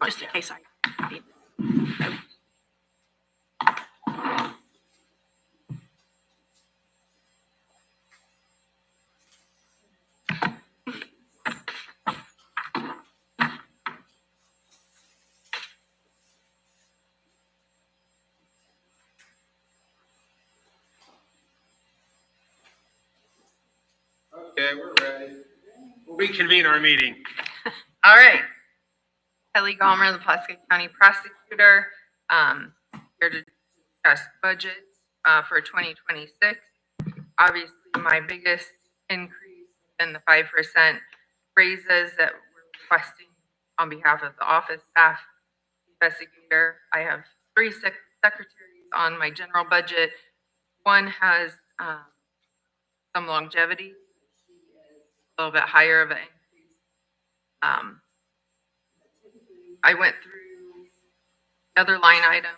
just in case I. Okay, we're ready. We'll reconvene our meeting. All right. Kelly Gomer, the Pulaski County Prosecutor, here to discuss budget for 2026. Obviously, my biggest increase in the 5% raises that we're requesting on behalf of the office staff investigator. I have 3 secretaries on my general budget. One has some longevity, a little bit higher of an increase. I went through the other line items.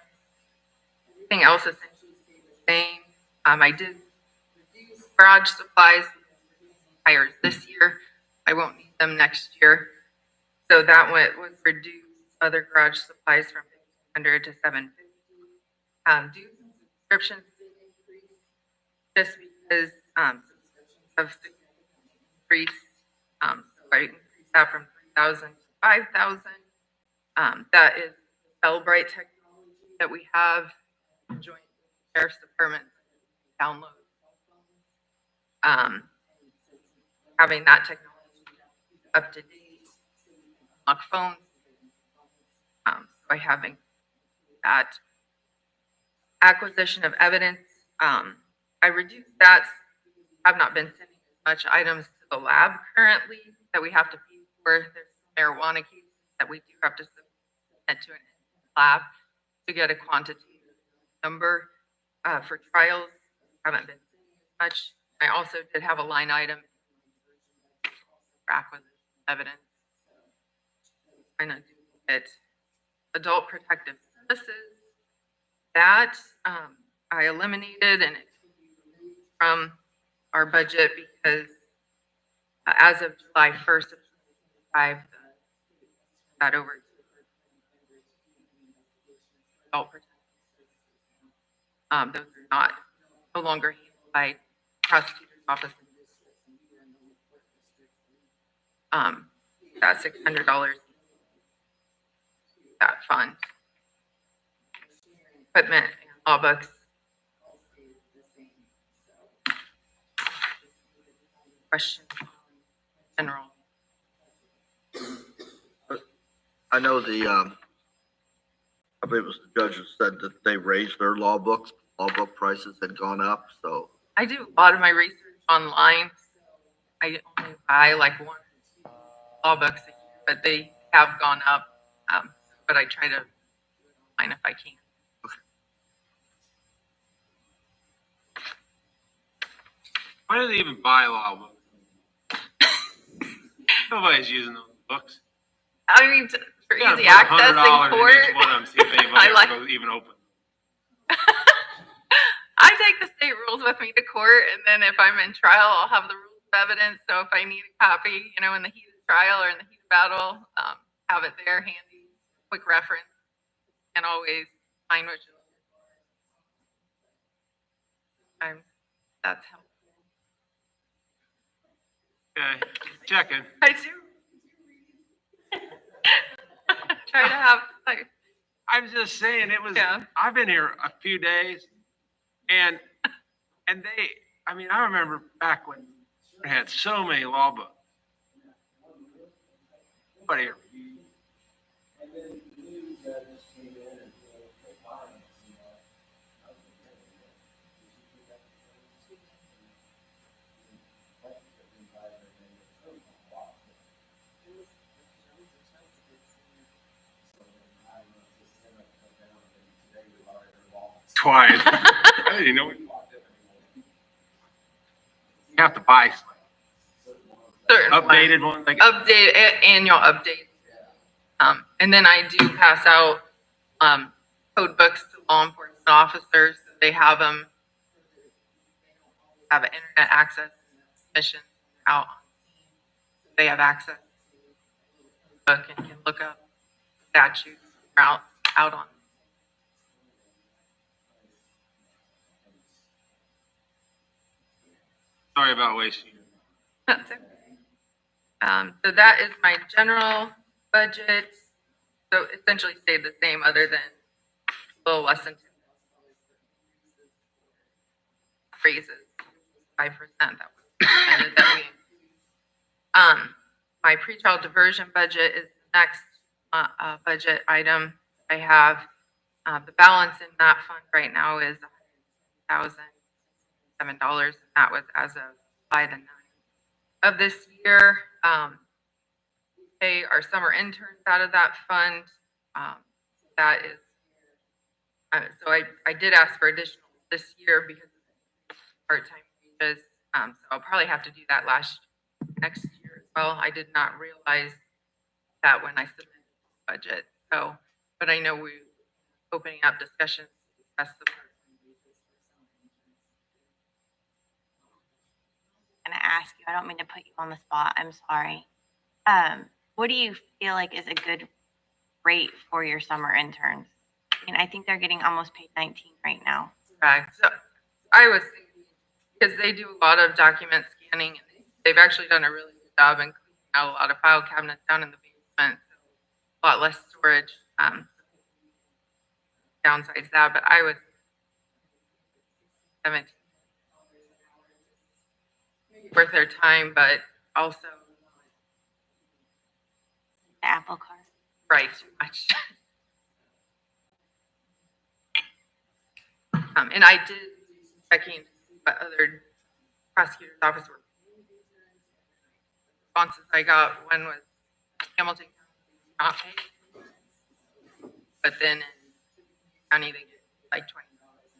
Everything else essentially stayed the same. I did reduce garage supplies hires this year. I won't need them next year. So that was reduced. Other garage supplies from $1,500 to $750. Dues and subscriptions did increase just because subscriptions have significantly increased. So I increased that from 3,000 to 5,000. That is Celebrate technology that we have joint with the Sheriff's Department. Download having that technology up to date, unlock phones. So I have that acquisition of evidence. I reduced that. I've not been sending as much items to the lab currently that we have to pay for. There's marijuana cases that we do have to submit to an lab to get a quantitative number for trials. I haven't been sending as much. I also did have a line item for acquisition of evidence. Trying to do it. Adult protective services. That I eliminated and it can be removed from our budget because as of July 1st of 2025, got over to adult protective services. Those are no longer handled by prosecutor's office. That $600 that fund. Equipment and law books. Questions in general? I know I believe it was the judge who said that they raised their law book prices had gone up, so. I do a lot of my research online. I only buy like 1 or 2 law books a year, but they have gone up. But I try to do it online if I can. Why do they even buy law books? Nobody's using those books. I mean, for You gotta easy put access in $100 court. in each one of them, see if anybody ever goes even open. I take the state rules with me to court, and then if I'm in trial, I'll have the rules of evidence. So if I need a copy, in the heat of trial or in the heat of battle, have it there handy, quick reference, and always find what you're looking for. That's helpful. Okay, checking. I do. Try to have like. I'm just saying it was. Yeah. I've been here a few days, and they. I mean, I remember back when we had so many law books. Nobody here. Quiet. I didn't know. You have to buy Certain updated ones. Like annual updates. And then I do pass out code books to law enforcement officers. They have them. Have an internet access mission out on scene. They have access to the book and can look up statutes are out on. Sorry about wasting your That's okay. So that is my general budget. So essentially stayed the same other than a little less than 10 raises, 5%. That was recommended that we increase. My pretrial diversion budget is the next budget item I have. The balance in that fund right now is $1,007. That was as of July the 9th of this year. We pay our summer interns out of that fund. That is, so I did ask for additional this year because of part-time wages. So I'll probably have to do that next year as well. I did not realize that when I submitted the budget. So, but I know we're opening up discussions to discuss the part-time wages for summer interns. Gonna ask you, I don't mean to put you on the spot, I'm sorry. What do you feel like is a good rate for your summer interns? I mean, I think they're getting almost paid 19 right now. Right. So I was thinking, because they do a lot of document scanning, and they've actually done a really good job in cleaning out a lot of file cabinets down in the basement, so a lot less storage. Downsides that, but I was 17 worth their time, but also The Apple Card. right too much. And I did checking what other prosecutor's office were. Responses I got, one was Hamilton County not paid, but then in County they get like $20 an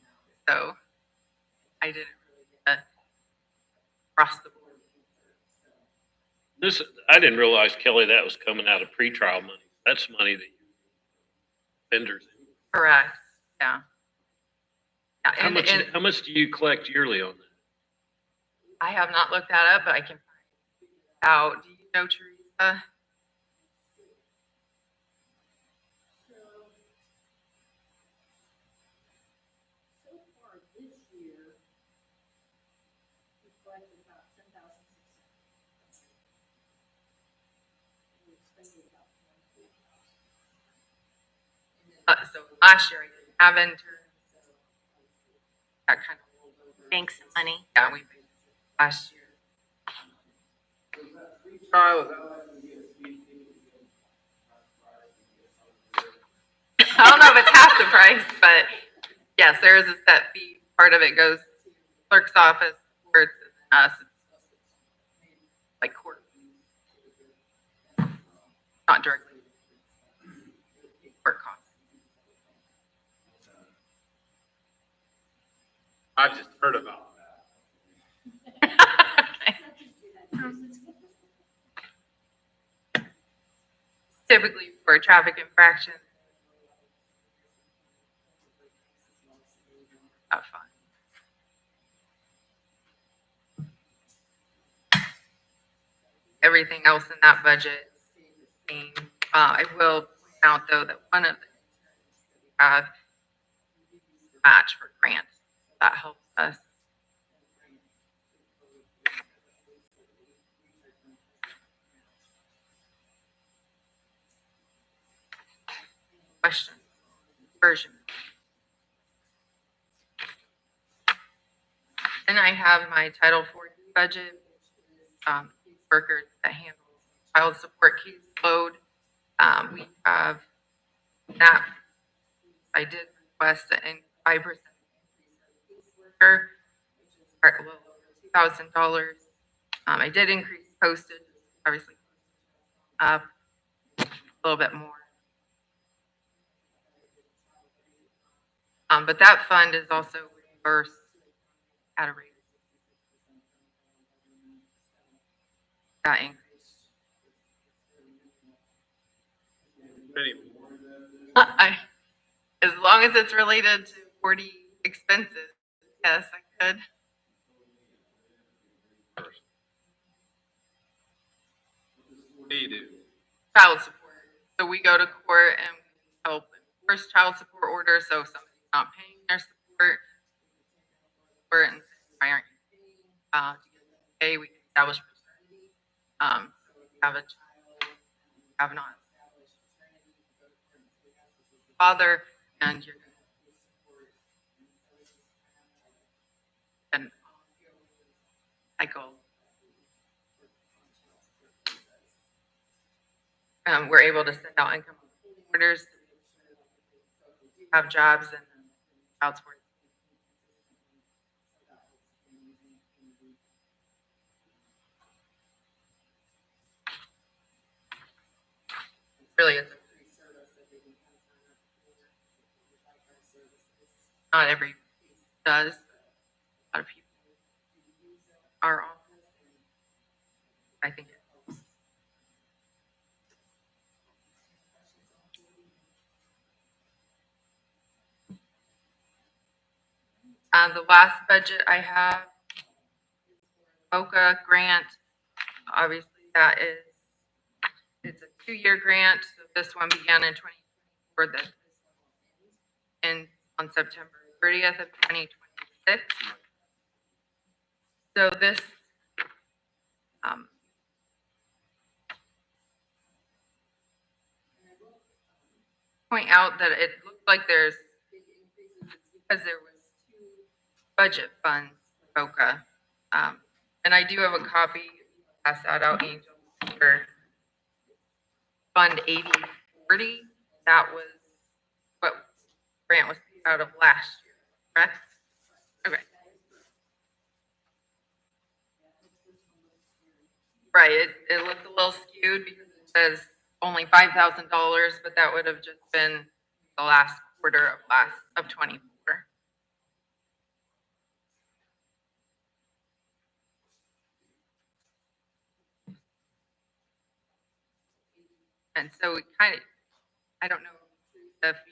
hour. So I didn't really get across the board. I didn't realize, Kelly, that was coming out of pretrial money. That's money that vendors. Correct. Yeah. Yeah. How much do you collect yearly on that? I have not looked that up, but I can find out. Do you know, Teresa? So far this year, we've collected about 10,600. We expended about 24,000. So last year I didn't have interns, so that kind of rolled over. Bank some money. Yeah, we paid last year. trial. I don't know if it's half the price, but yes, there is a set fee. Part of it goes to the clerk's office, courts, and us. It's like court fees. Not directly court costs. I just heard about Typically for traffic infraction. Have fun. Everything else in that budget stayed the same. I will point out though that one of the interns that we have match for grants. That helps us. Question. Version. Then I have my Title 40 budget, which is workers that handles child support caseload. We have that. I did request a 5% increase for caseworker, which is a little over $2,000. I did increase postage, obviously, up a little bit more. But that fund is also reimbursed at a rate. That increase. As long as it's related to 40 expenses, yes, I could. what do you do? Child support. So we go to court and we help enforce child support orders, so if somebody's not paying their support, court and say, why aren't you paying? To get them to pay, we can establish paternity. So if you have a child, you have not established paternity, you go to court and say, yes, this is the father, and you're gonna pay support. And so it's just kind of an ongoing cycle. We're able to send out income orders to make sure that we have jobs and child support. Really, it's a free service that they can sign up for. Not every case does. A lot of people do use our office, and I think it helps. The last budget I have, VOCA grant, obviously that is, it's a 2-year grant. So this one began in 2024, this one will end on September 30th of 2026. So this, point out that it looked like there's big increases because there was 2 budget funds for VOCA. And I do have a copy, pass that out, Angel, for Fund 8040. That was what grant was paid out of last year, correct? Okay. Right, it looked a little skewed because it says only $5,000, but that would have just been the last quarter of 24. And so we kind of, I don't know if we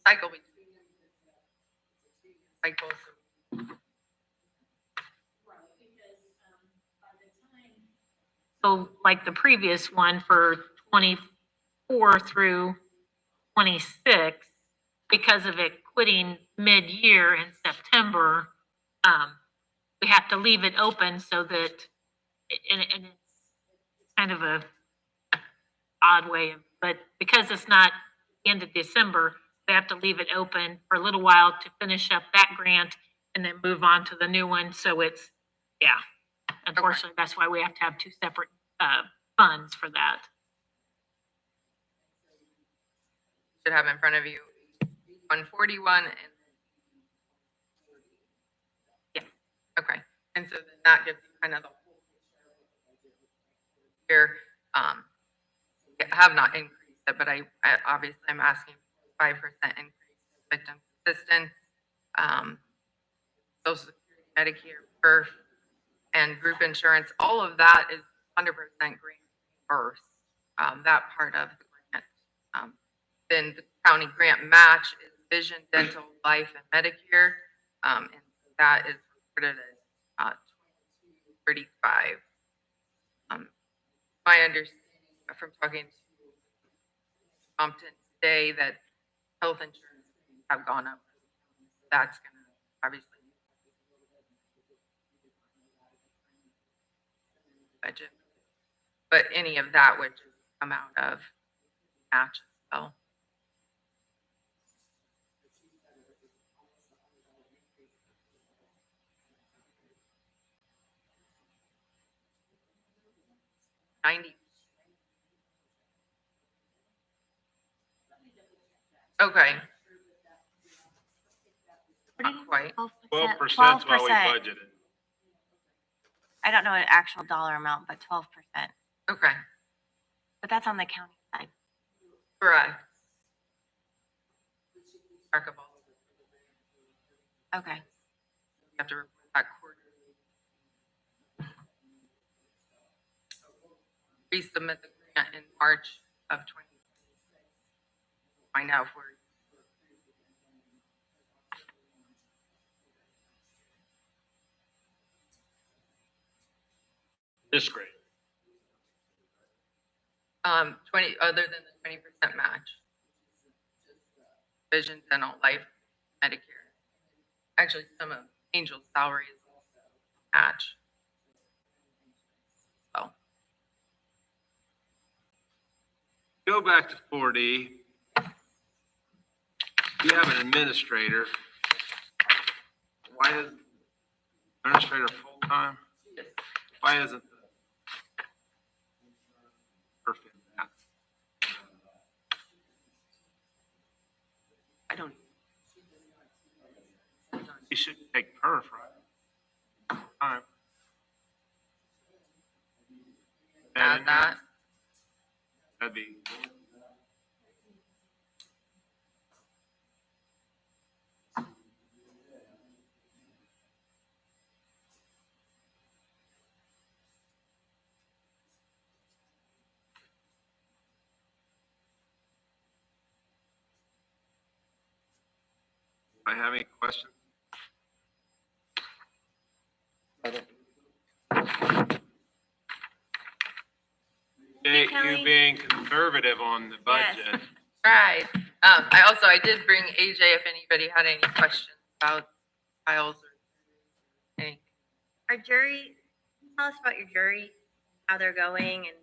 cycle between them. Cycle. So like the previous one for 24 through 26, because of it quitting mid-year in September, we have to leave it open so that, and it's kind of a odd way, but because it's not the end of December, we have to leave it open for a little while to finish up that grant and then move on to the new one. So it's, yeah, unfortunately, that's why we have to have 2 separate funds for that. Should have in front of you 141 and yeah, okay. And so then that gives you kind of the whole picture here. Have not increased it, but I obviously I'm asking 5% increase for victim assistance, Social Security, Medicare, birth, and group insurance. All of that is 100% grant reimbursed. That part of the grant. Then the county grant match is vision, dental, life, and Medicare, and that is reported at 2235. My understanding from talking to Compton today that health insurance have gone up. That's going to obviously budget, but any of that would just come out of match as well. Okay. Not quite. 12% is what we 12%. budgeted. I don't know an actual dollar amount, but 12%. Okay. But that's on the county side. Correct. Okay. You have to report that quarterly. Resubmit the grant in March of 2026. Find out if we're. This grant. Other than the 20% match. Vision, dental, life, Medicare. Actually, some of Angel's salary is also match. So, Go back to 4D. You have an administrator. Why is administrator full-time? Why isn't the perfect that? I don't. You should take perf, right? Time. Add that. That'd be. I have any questions? Jake, you Kelly? being conservative on the Yes. budget. Right. I did bring AJ if anybody had any questions about files or anything. Our jury, tell us about your jury, how they're going and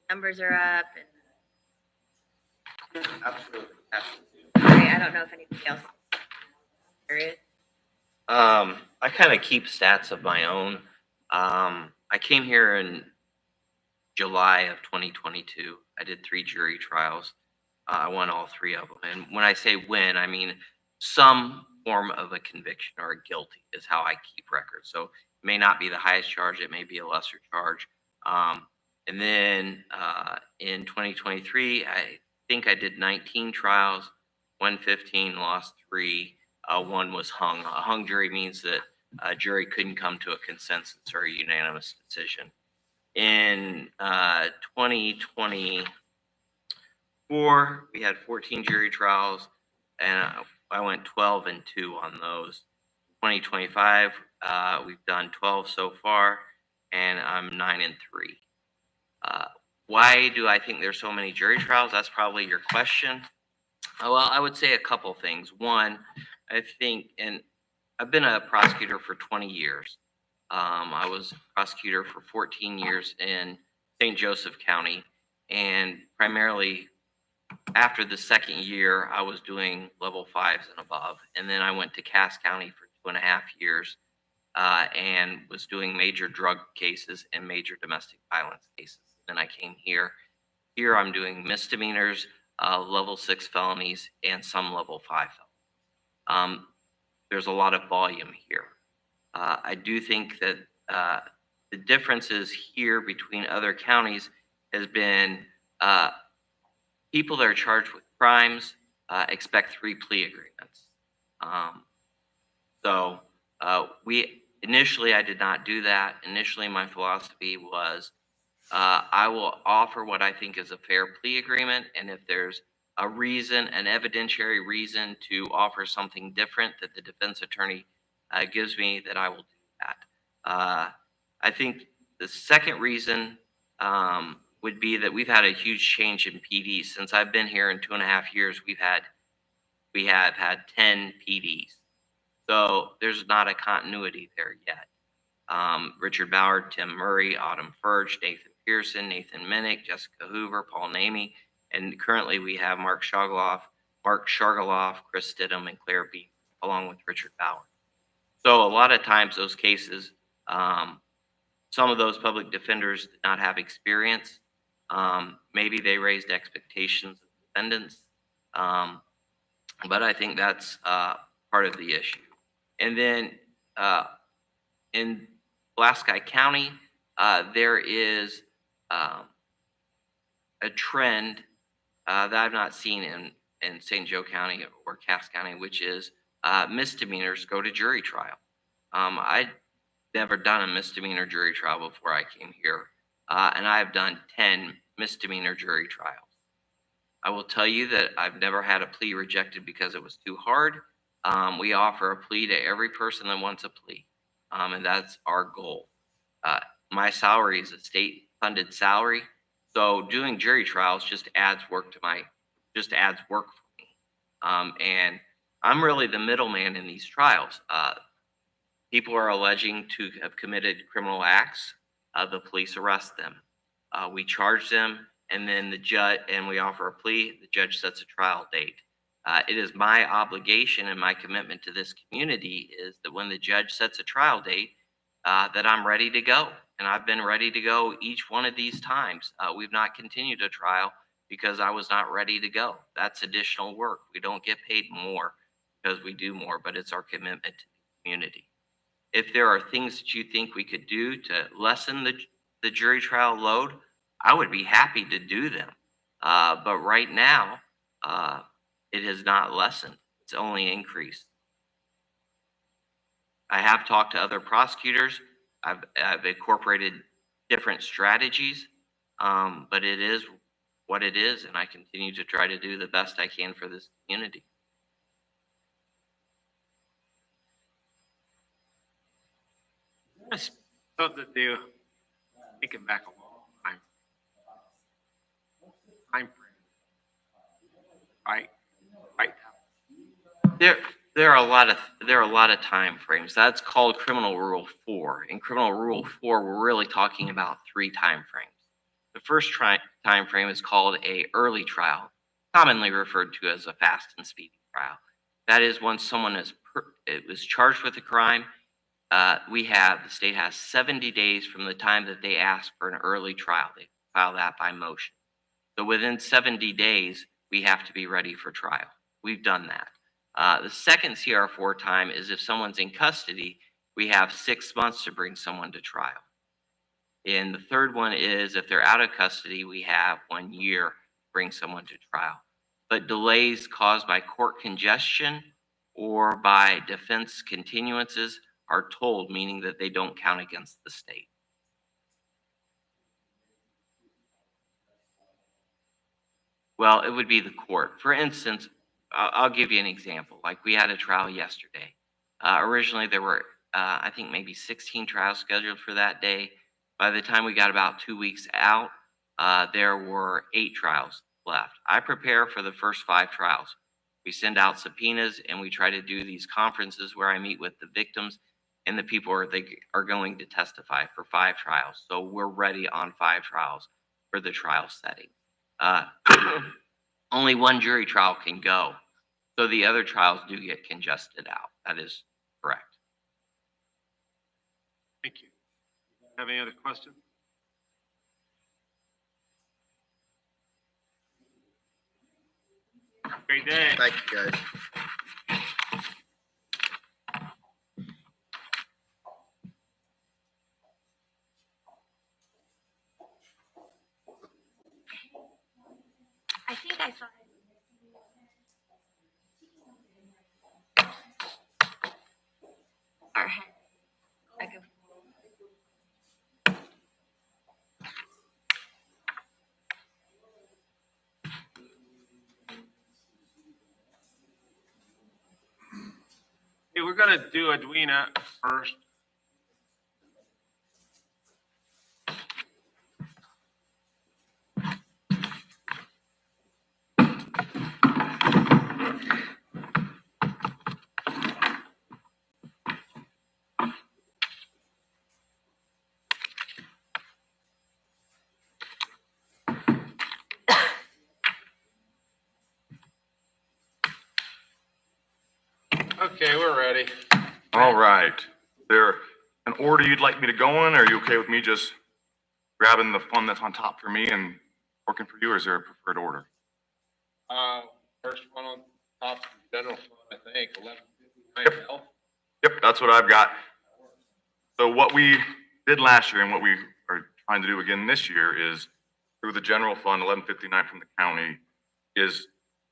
numbers are up and, Absolutely. I don't know if anybody else is curious. I kind of keep stats of my own. I came here in July of 2022. I did 3 jury trials. I won all 3 of them. And when I say win, I mean some form of a conviction or a guilty is how I keep records. So it may not be the highest charge. It may be a lesser charge. And then in 2023, I think I did 19 trials, won 15, lost 3. 1 was hung. A hung jury means that a jury couldn't come to a consensus or a unanimous decision. In 2024, we had 14 jury trials, and I went 12-2 on those. 2025, we've done 12 so far, and I'm 9-3. Why do I think there's so many jury trials? That's probably your question. Well, I would say a couple things. One, I think, and I've been a prosecutor for 20 years. I was a prosecutor for 14 years in St. Joseph County, and primarily after the second year, I was doing level 5s and above. And then I went to Cass County for 2.5 years and was doing major drug cases and major domestic violence cases. Then I came here. Here I'm doing misdemeanors, level 6 felonies, and some level 5 felonies. There's a lot of volume here. I do think that the differences here between other counties has been people that are charged with crimes expect 3 plea agreements. Initially I did not do that. Initially my philosophy was I will offer what I think is a fair plea agreement, and if there's a reason, an evidentiary reason to offer something different that the defense attorney gives me, that I will do that. I think the second reason would be that we've had a huge change in PDs. Since I've been here in 2.5 years, we have had 10 PDs. So there's not a continuity there yet. Richard Ballard, Tim Murray, Autumn Furge, Nathan Pearson, Nathan Minnick, Jessica Hoover, Paul Namey, and currently we have Mark Shargaloff, Chris Stidham, and Claire B, along with Richard Ballard. So a lot of times those cases, some of those public defenders did not have experience. Maybe they raised expectations of defendants, but I think that's part of the issue. And then in Pulaski County, there is a trend that I've not seen in St. Joe County or Cass County, which is misdemeanors go to jury trial. I'd never done a misdemeanor jury trial before I came here, and I've done 10 misdemeanor jury trials. I will tell you that I've never had a plea rejected because it was too hard. We offer a plea to every person that wants a plea, and that's our goal. My salary is a state-funded salary, So doing jury trials just adds work for me. And I'm really the middleman in these trials. People are alleging to have committed criminal acts. The police arrest them. We charge them, and then we offer a plea. The judge sets a trial date. It is my obligation and my commitment to this community is that when the judge sets a trial date, that I'm ready to go. And I've been ready to go each one of these times. We've not continued a trial because I was not ready to go. That's additional work. We don't get paid more because we do more, but it's our commitment to the community. If there are things that you think we could do to lessen the jury trial load, I would be happy to do them. But right now, it has not lessened. It's only increased. I have talked to other prosecutors. I've incorporated different strategies, but it is what it is, and I continue to try to do the best I can for this community. That's something to do, thinking back a long time frame. Right? There are a lot of time frames. That's called criminal rule 4. In criminal rule 4, we're really talking about 3 time frames. The first time frame is called a early trial, commonly referred to as a fast and speedy trial. That is when someone was charged with a crime. The state has 70 days from the time that they ask for an early trial. They file that by motion. So within 70 days, we have to be ready for trial. We've done that. The second CR4 time is if someone's in custody, we have 6 months to bring someone to trial. And the third one is if they're out of custody, we have 1 year to bring someone to trial. But delays caused by court congestion or by defense continuances are told, meaning that they don't count against the state. Well, it would be the court. For instance, I'll give you an example. Like we had a trial yesterday. Originally, there were, I think, maybe 16 trials scheduled for that day. By the time we got about 2 weeks out, there were 8 trials left. I prepare for the first 5 trials. We send out subpoenas and we try to do these conferences where I meet with the victims and the people are going to testify for 5 trials. So we're ready on 5 trials for the trial setting. Only 1 jury trial can go. So the other trials do get congested out. That is correct. Thank you. Have any other questions? Great day. Thank you, guys. I think I saw. Our head. I go. Hey, we're gonna do Edwina first. Okay, we're ready. All right. Is there an order you'd like me to go in? Or are you okay with me just grabbing the fund that's on top for me and working for you, or is there a preferred order? First one on top, general fund, I think, 1159 health. Yep, that's what I've got. So what we did last year and what we are trying to do again this year is through the general fund, 1159 from the county, is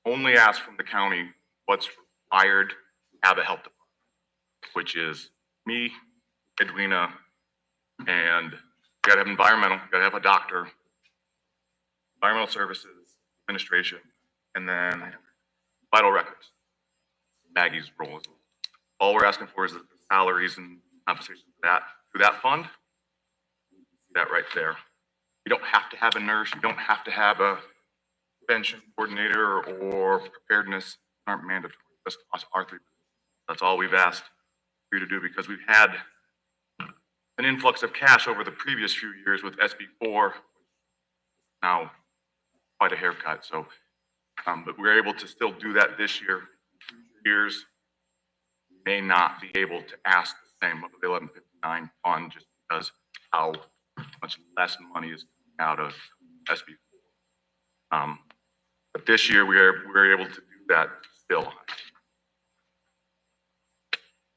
only ask from the county what's required to have a health department, which is me, Edwina, and you gotta have environmental, you gotta have a doctor, environmental services, administration, and then vital records. Maggie's role is all we're asking for is the salaries and compensation for that through that fund. See that right there. You don't have to have a nurse, you don't have to have a prevention coordinator or preparedness, aren't mandatory. That's our three. That's all we've asked for you to do because we've had an influx of cash over the previous few years with SB4. Now, quite a haircut. So, but we're able to still do that this year. Years may not be able to ask the same of the 1159 fund just because how much less money is coming out of SB4. But this year we're able to do that still.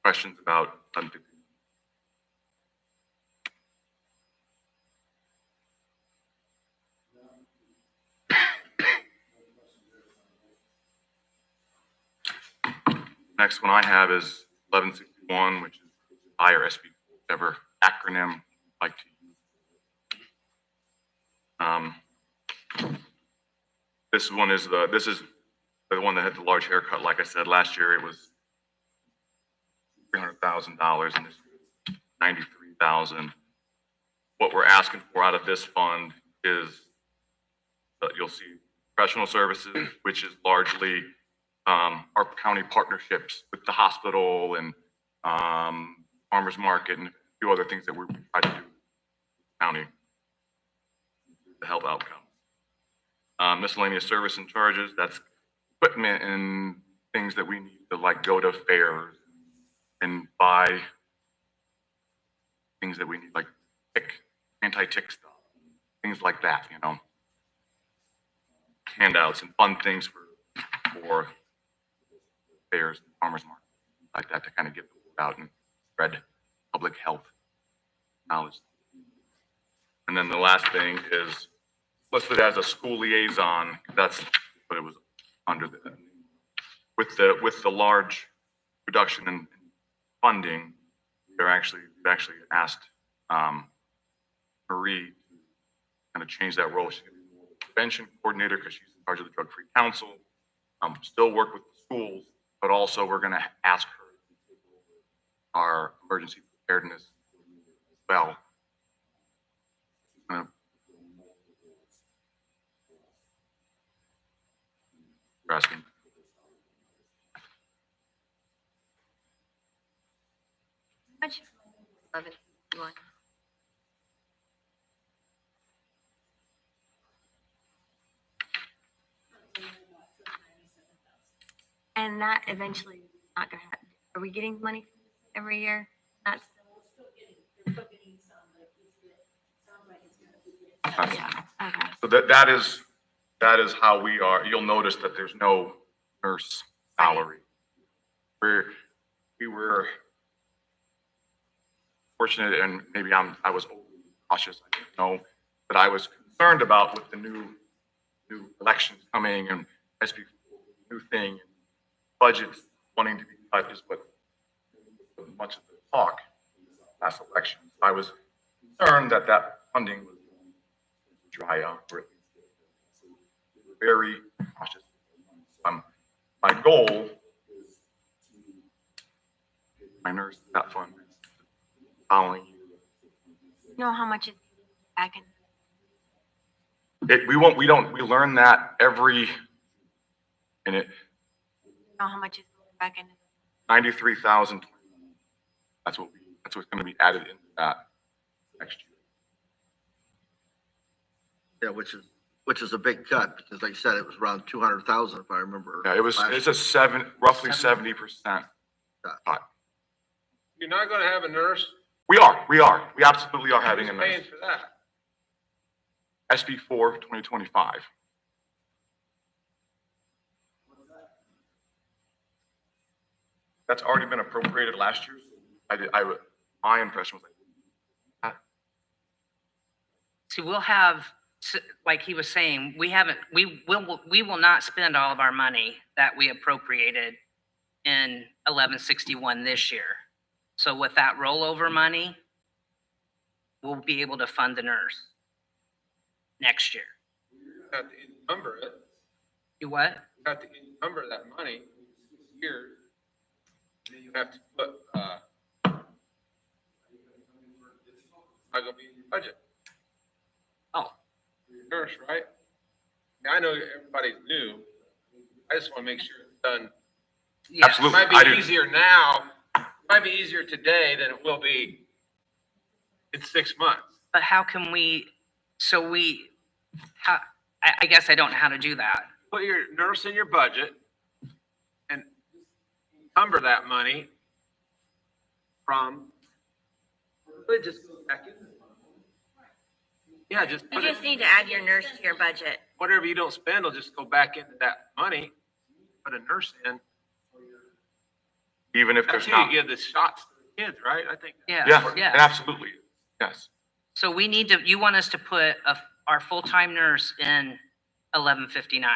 Questions about 1159? Next one I have is 1161, which is IRSB, whatever acronym you like to use. This one is this is the one that had the large haircut. Like I said, last year it was $300,000 and this year it's $93,000. What we're asking for out of this fund is you'll see professional services, which is largely our county partnerships with the hospital and farmers market and a few other things that we try to do with the county, the health outcomes. Miscellaneous service and charges, that's equipment and things that we need to like go to fairs and buy things that we need like anti-tick stuff, things like that, you know. Handouts and fun things for fairs and farmers markets, like that to kind of get the word out and spread public health knowledge. And then the last thing is listed as a school liaison. That's what it was under the with the large reduction in funding. We've actually asked Marie to kind of change that role. She's going to be more of a prevention coordinator because she's in charge of the drug-free council. Still work with the schools, but also we're going to ask her to take over our emergency preparedness as well. You're asking. How much? 1161. And that eventually is not gonna happen. Are we getting money every year? That's, They're still getting some, but sounds like it's gonna be. yeah, okay. So that is how we are. You'll notice that there's no nurse salary. We were fortunate, and maybe I was overly cautious. I didn't know, but I was concerned about with the new elections coming and SB new thing, budgets wanting to be cut is what much of the talk last election. I was concerned that funding was going to dry up, or at least very cautious. My goal is to get my nurse that fund following year. You know how much is back in? We learn that every minute. You know how much is back in? 93,000. That's what's going to be added into that next year. Yeah, which is a big cut because like you said, it was around 200,000 if I remember. Yeah, it's a roughly 70% cut. You're not gonna have a nurse? We absolutely are having a Who's paying nurse. for that? SB4 2025. That's already been appropriated last year. My impression was like, See, we'll have, like he was saying, we will not spend all of our money that we appropriated in 1161 this year. So with that rollover money, we'll be able to fund the nurse next year. You have to encumber it. You what? You have to encumber that money here. Then you have to put, not gonna be in your budget. Oh, nurse, right? I know everybody's new. I just want to make sure it's done. Yes. It might I be do. easier now, it might be easier today than it will be in 6 months. But how can we, I guess I don't know how to do that. Put your nurse in your budget and encumber that money from, it just goes back in. Yeah, just You put it, just need to add your nurse to your budget. whatever you don't spend will just go back into that money. Put a nurse in. Even if That's there's how you not. give the shots to the kids, right? I think. Yes, Yeah, yes. absolutely. Yes. So we need to, you want us to put our full-time nurse in 1159?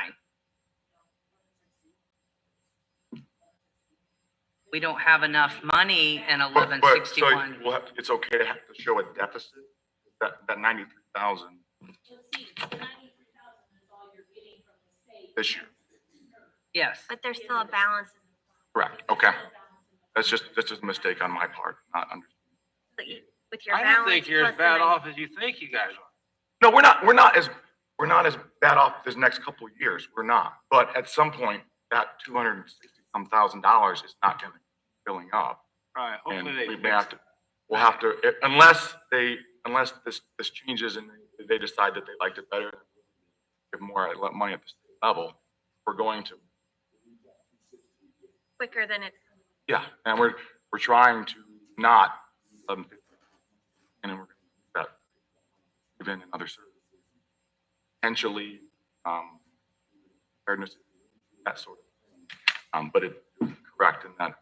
We don't have enough money in But, so 1161. we'll have, it's okay to have to show a deficit, that 93,000 Let's see, the 93,000 is all you're getting from the state. this year. Yes. But there's still a balance. Correct. Okay. That's just a mistake on my part, not under. With your I balance. don't think you're as plus the bad 90. off as you think you guys are. No, we're not as bad off this next couple of years. We're not. But at some point, that $260-some thousand is not going to be filling up. Right, And hopefully they. we may have to, we'll have to, unless this changes and they decide that they liked it better, give more money at the state level, we're going to. Quicker than it's. Yeah, and we're trying to not, and then we're going to do that, even in other services. Potentially, fairness, that sort of thing. But it's correct in that,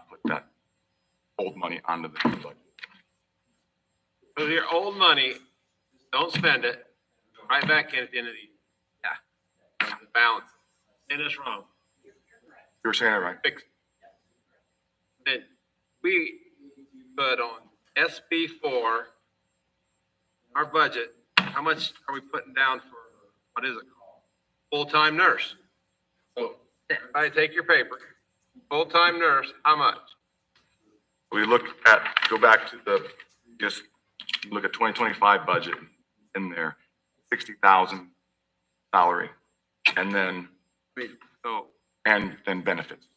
put that old money onto the new budget. So your old money, don't spend it, go right back in at the end of the year. Yeah. The balance, and it's wrong, You were saying it right. fix it. Then we put on SB4, our budget, how much are we putting down for, what is it called? Full-time nurse. So, everybody take your paper, full-time nurse, how much? We go back to just look at 2025 budget in there, 60,000 salary, and then, So, and then benefits.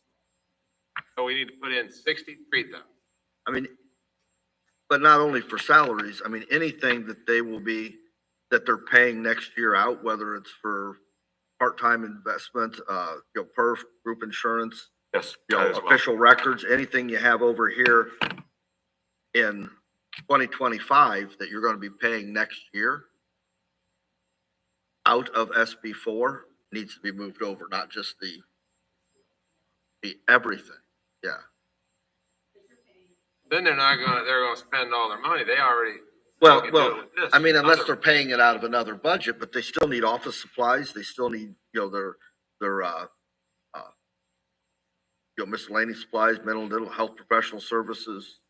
so we need to put in 63,000. I mean, but not only for salaries, I mean, anything that that they're paying next year out, whether it's for part-time investment, perf, group insurance, Yes, that as well. official records, anything you have over here in 2025 that you're going to be paying next year out of SB4 needs to be moved over, not just the everything. Yeah. Then they're gonna spend all their money, they already. Well, they can do it with this. I mean, unless Other- they're paying it out of another budget, but they still need office supplies. They still need, their miscellaneous supplies, mental health professional services.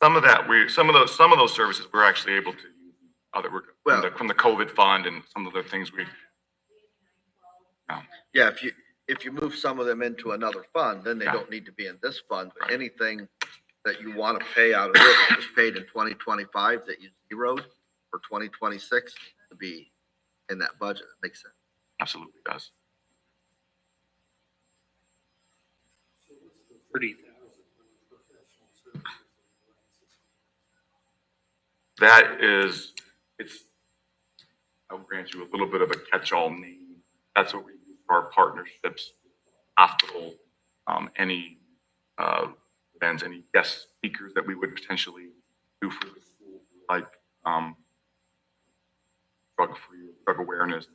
Some of those services we're actually able to use from the COVID fund and some of the things Yeah, if you move some of them into another fund, then they Yeah. don't need to be in this fund. But Right. anything that you want to pay out of this that was paid in 2025 that you zeroed for 2026 to be in that budget. That makes sense. absolutely does. 30,000. That is, I'll grant you a little bit of a catch-all name. That's what we use for our partnerships, hospital, any events, any guest speakers that we would potentially do for the school, like drug awareness.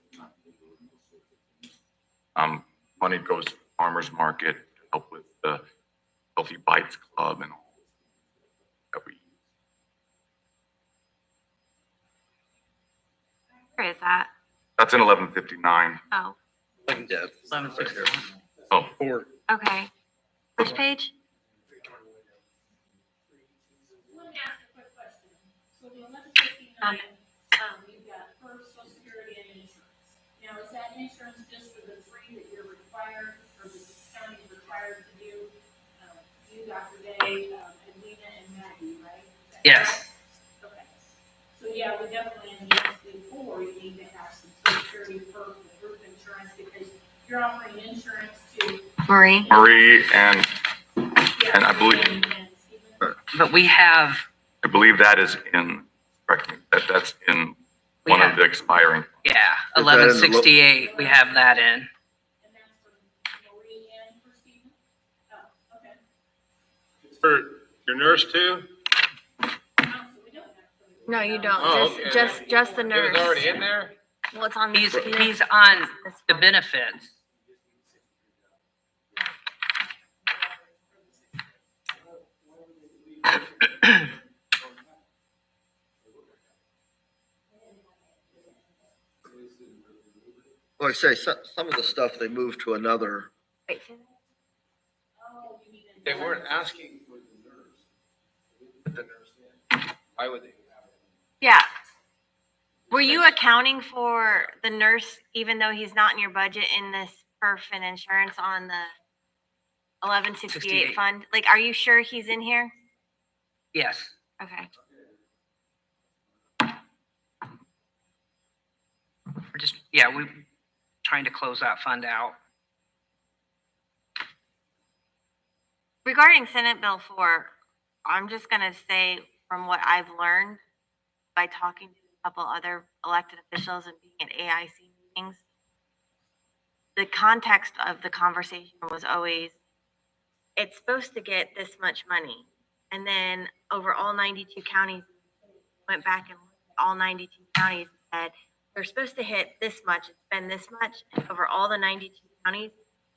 Money goes to the farmers market to help with the Healthy Bites Club and all that we use. Where is that? That's in 1159. Oh, Yeah. 1161. Oh, okay. Which page? Let me ask a quick question. So the 1159, you've got first social security and insurance. Now, is that insurance just for the three that you're required, or the county is required to do? You, Dr. Day, Edwina, and Maggie, right? Is that Yes. correct? Okay. So, yeah, we definitely need to before, you need to have some security for group insurance because you're offering insurance to. Marie? Marie and Yeah, I believe- and Stephen. But we have, I believe that is in, correct me, that's in one of the expiring. yeah, Is that in the 1168, we have that in. And that's for Marie and for Stephen? Oh, okay. For your nurse too? So we don't have to. No, you don't. Oh, Just the It nurse. was already in there? Well, it's on. He's this on the one. benefits. Like I say, some of the stuff they moved to another, Wait, say that? Oh, you mean. They weren't asking for the nurse. Put the nurse in. Why would they have it? Yeah. Were you accounting for the nurse, even though he's not in your budget in this perf and insurance on the 1168 68. fund? Like, are you sure he's in here? Yes. Okay. We're just, yeah, we're trying to close that fund out. Regarding Senate Bill 4, I'm just going to say from what I've learned by talking to a couple other elected officials and being at AIC meetings, the context of the conversation was always, it's supposed to get this much money. And then over all 92 counties, went back and looked at all 92 counties and said, they're supposed to hit this much and spend this much. And over all the 92 counties,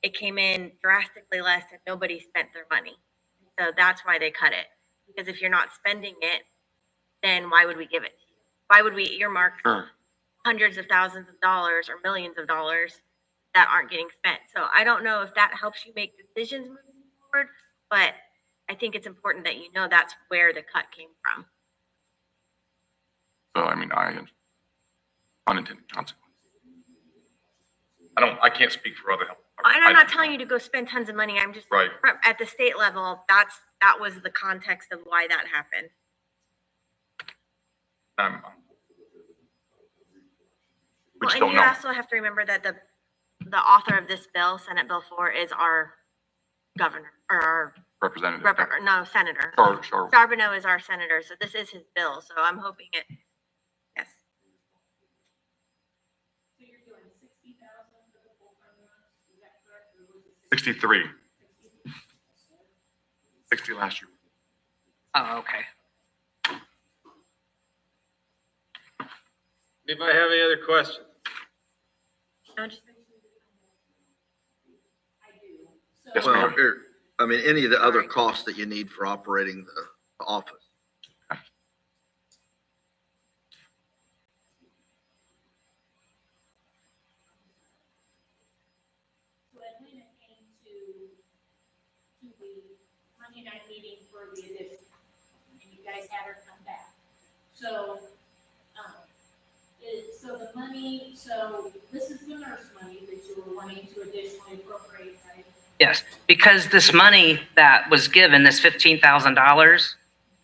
it came in drastically less and nobody spent their money. So that's why they cut it. Because if you're not spending it, then why would we give it to you? Why would we earmark hundreds of thousands of dollars or millions of dollars that aren't getting spent? So I don't know if that helps you make decisions moving forward, but I think it's important that you know that's where the cut came from. So, I mean, unintended consequences. I can't speak for other health. And I'm not telling you to go spend tons of money. I'm just, Right. at the state level, that was the context of why that happened. We Well, just and don't you know. also have to remember that the author of this bill, Senate Bill 4, is our governor, or our Representative. senator. Sure. Charbonneau is our senator, so this is his bill, so I'm hoping it, yes. So you're doing 60,000 for the full-time nurse, is that correct? Or was it 63, 60 last year. Oh, okay. Anybody have any other questions? No, just make sure I do. Yes, So, ma'am. well, here, I mean, any of the other costs that you need for operating the office. So Atlanta came to the Monday night meeting for the addition, and you guys had her come back. So, so the money, so this is the nurse money that you were wanting to additionally appropriate, right? Yes, because this money that was given, this $15,000,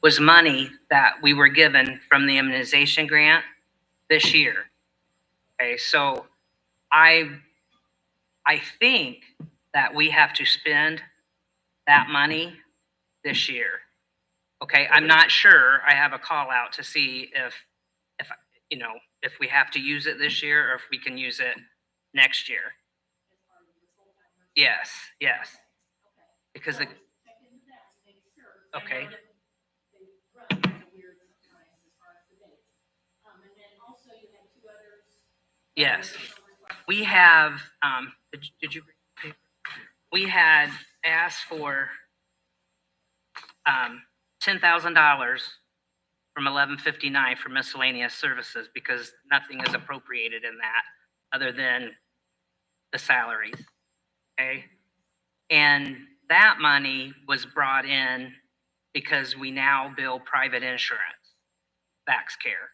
was money that we were given from the immunization grant this year. Okay, so I think that we have to spend that money this year. Okay, I'm not sure. I have a call out to see if if we have to use it this year or if we can use it next year. Yes. Because the, Check into that to make sure. I know Okay. that they run kind of weird sometimes as far as the dates. And then also you had two others. yes, we have, did you, we had asked for, $10,000 from 1159 for miscellaneous services because nothing is appropriated in that other than the salaries. Okay? And that money was brought in because we now bill private insurance, VaxCare.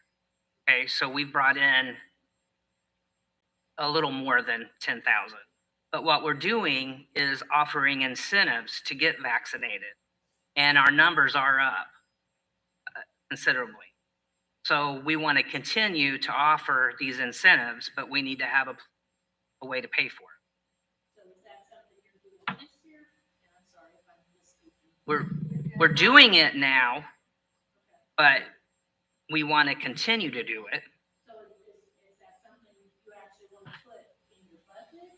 Okay, so we brought in a little more than 10,000. But what we're doing is offering incentives to get vaccinated. And our numbers are up considerably. So we want to continue to offer these incentives, but we need to have a way to pay for it. So is that something you're doing this year? And I'm sorry if I'm misspeaking. We're doing it now, but we want to continue to do it. So is that something you actually want to put in your budget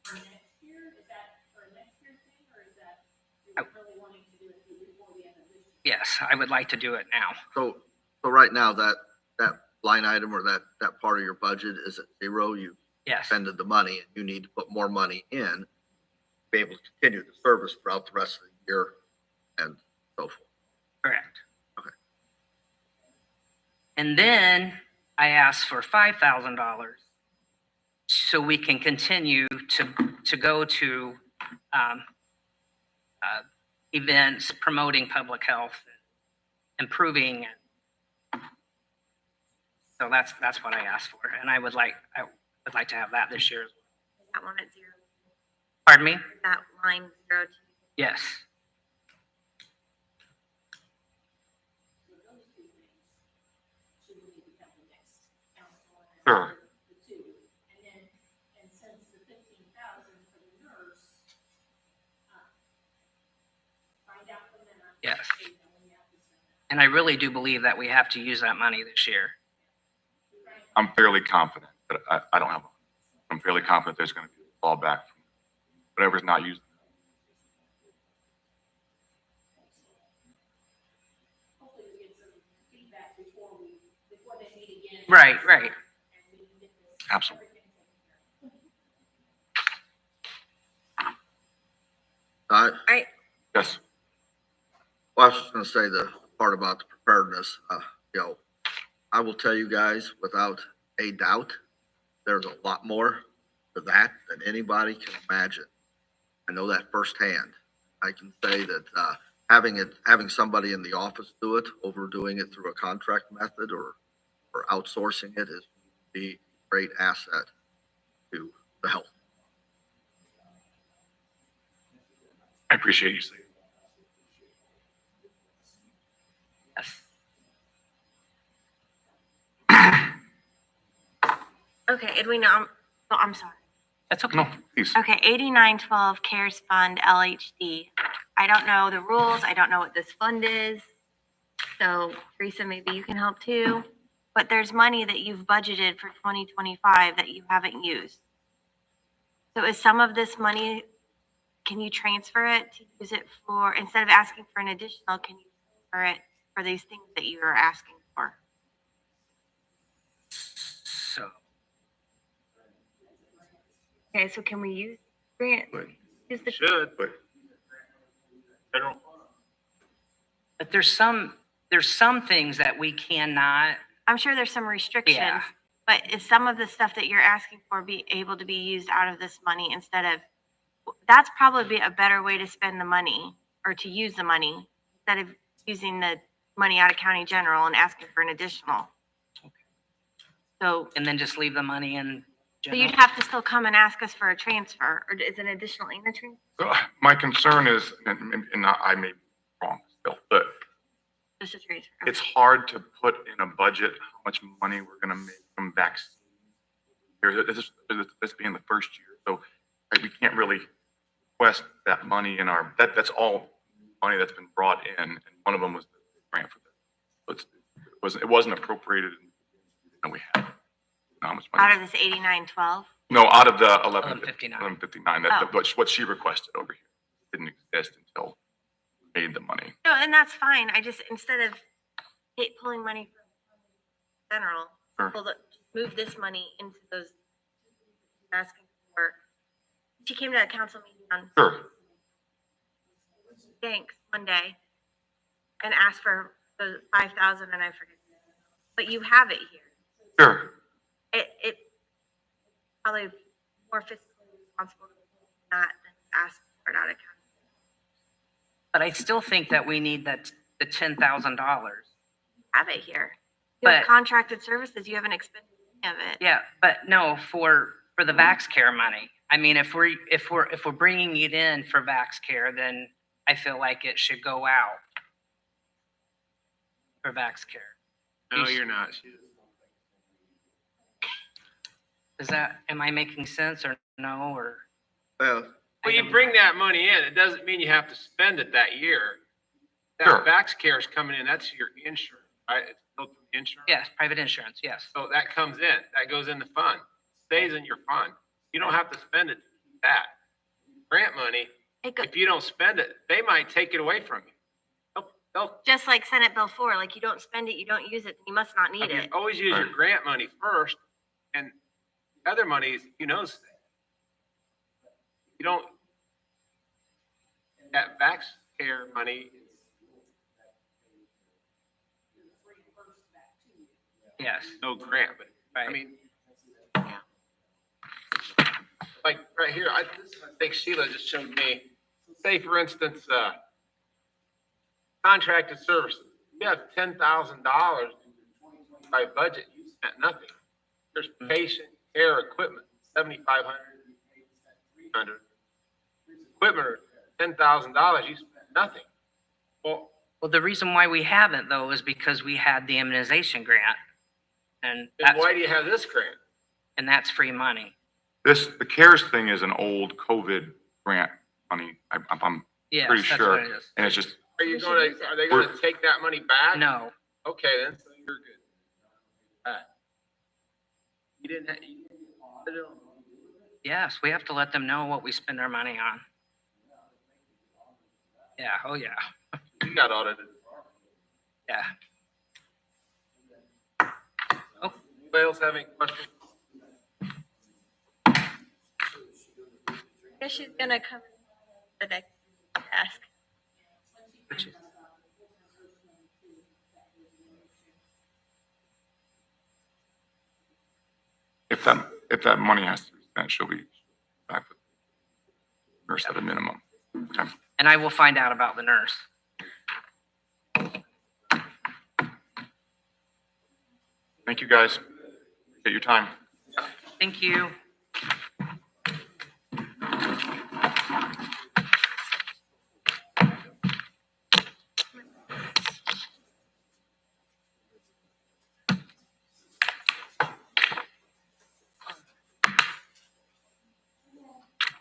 for next year? Is that for a next year thing, or is that you're really wanting to do it before the end of this year? Yes, I would like to do it now. So right now, that line item or that part of your budget is at zero. You Yes, expended the money and you need to put more money in to be able to continue the service throughout the rest of the year and so forth. correct. Okay. And then I asked for $5,000 so we can continue to go to events promoting public health, improving. So that's what I asked for, and I would like to have that this year. Is that one at zero? Pardon me? Is that line 0 to? Yes. So those two things should really become the next council. Sure. The two, and since the 15,000 for the nurse, find out from them. Yes. You know, when you have to send that. And I really do believe that we have to use that money this year. I'm fairly confident, but I don't have, I'm fairly confident there's going to be a fallback from whatever's not used. Hopefully we get some feedback before they meet again. Right. And we can get this. Absolutely. everything taken care of. Yes. Well, I was just gonna say the part about the preparedness, I will tell you guys without a doubt, there's a lot more to that than anybody can imagine. I know that firsthand. I can say that, having somebody in the office do it, over doing it through a contract method or outsourcing it is be a great asset to the health. I appreciate you saying. Yes. Okay, Edwina, I'm sorry. That's okay. No, please. Okay, 8912 CARES Fund LHD. I don't know the rules. I don't know what this fund is. So Teresa, maybe you can help too. But there's money that you've budgeted for 2025 that you haven't used. So is some of this money, can you transfer it to use it for, instead of asking for an additional, can you transfer it for these things that you are asking for? So, Okay, so can we use grant? Use the Should. Federal. but there's some things that we cannot, I'm sure there's some restrictions, Yeah. but is some of the stuff that you're asking for be able to be used out of this money instead of, that's probably a better way to spend the money or to use the money instead of using the money out of county general and asking for an additional. So, and then just leave the money in so general. you'd have to still come and ask us for a transfer, or is an additional in the transfer? So, my concern is, and I may be wrong still, but Just a transfer. it's hard to put in a budget how much money we're gonna make from vaccines. This being the first year, so we can't really request that money in our, that's all money that's been brought in, and one of them was the grant for that. So it wasn't appropriated, and we had how much money? Out of this 8912? No, out of the 1159. 1159, Oh. that's what she requested over here. Didn't exist until we made the money. No, and that's fine. I just, instead of pulling money from general, Sure. move this money into those asking for. She came to a council meeting on Sure, Monday and asked for the 5,000 and I forget. But you have it here. sure. It probably more fiscally responsible to do that than ask for it out of county. But I still think that we need the $10,000. Have it here. You have But- contracted services. You haven't expended any of it. Yeah, but no, for the VaxCare money. I mean, if we're bringing it in for VaxCare, then I feel like it should go out for VaxCare. No, you're not. am I making sense or no, or? Well, Well, you bring that money in, it doesn't mean you have to spend it that year. Sure. That Vax Care is coming in, that's your insurance, right? It's built from insurance. Yes, private insurance, yes. So that comes in, that goes in the fund, stays in your fund. You don't have to spend it to keep that. Grant money, It go, if you don't spend it, they might take it away from you. They'll, just like Senate Bill 4, like you don't spend it, you don't use it, you must not need you it. always use your grant money first, and the other monies, you know, stay. You don't, that Vax Care money, Yes, no grant, but I right. mean, like right here, I think Sheila just showed me, say for instance, contracted services. You have $10,000 by budget, you spent nothing. There's patient care equipment, 7,500, 300. Equipment, $10,000, you spent nothing. Well, Well, the reason why we haven't though is because we had the immunization grant. And then why do you have this grant? that's free money. The CARES thing is an old COVID grant money. I'm Yes, pretty that's sure. what it is. And it's just, Are they gonna take that money back? No, Okay, then, so you're good. All right. You didn't have, yes, we have to let them know what we spend our money on. Yeah, oh yeah, you got audited. yeah. Anybody else have any questions? I guess she's gonna come the next ask. if that money has to be spent, she'll be back with nurse at a minimum. Okay. And I will find out about the nurse. Thank you, guys. Get your time. Thank you.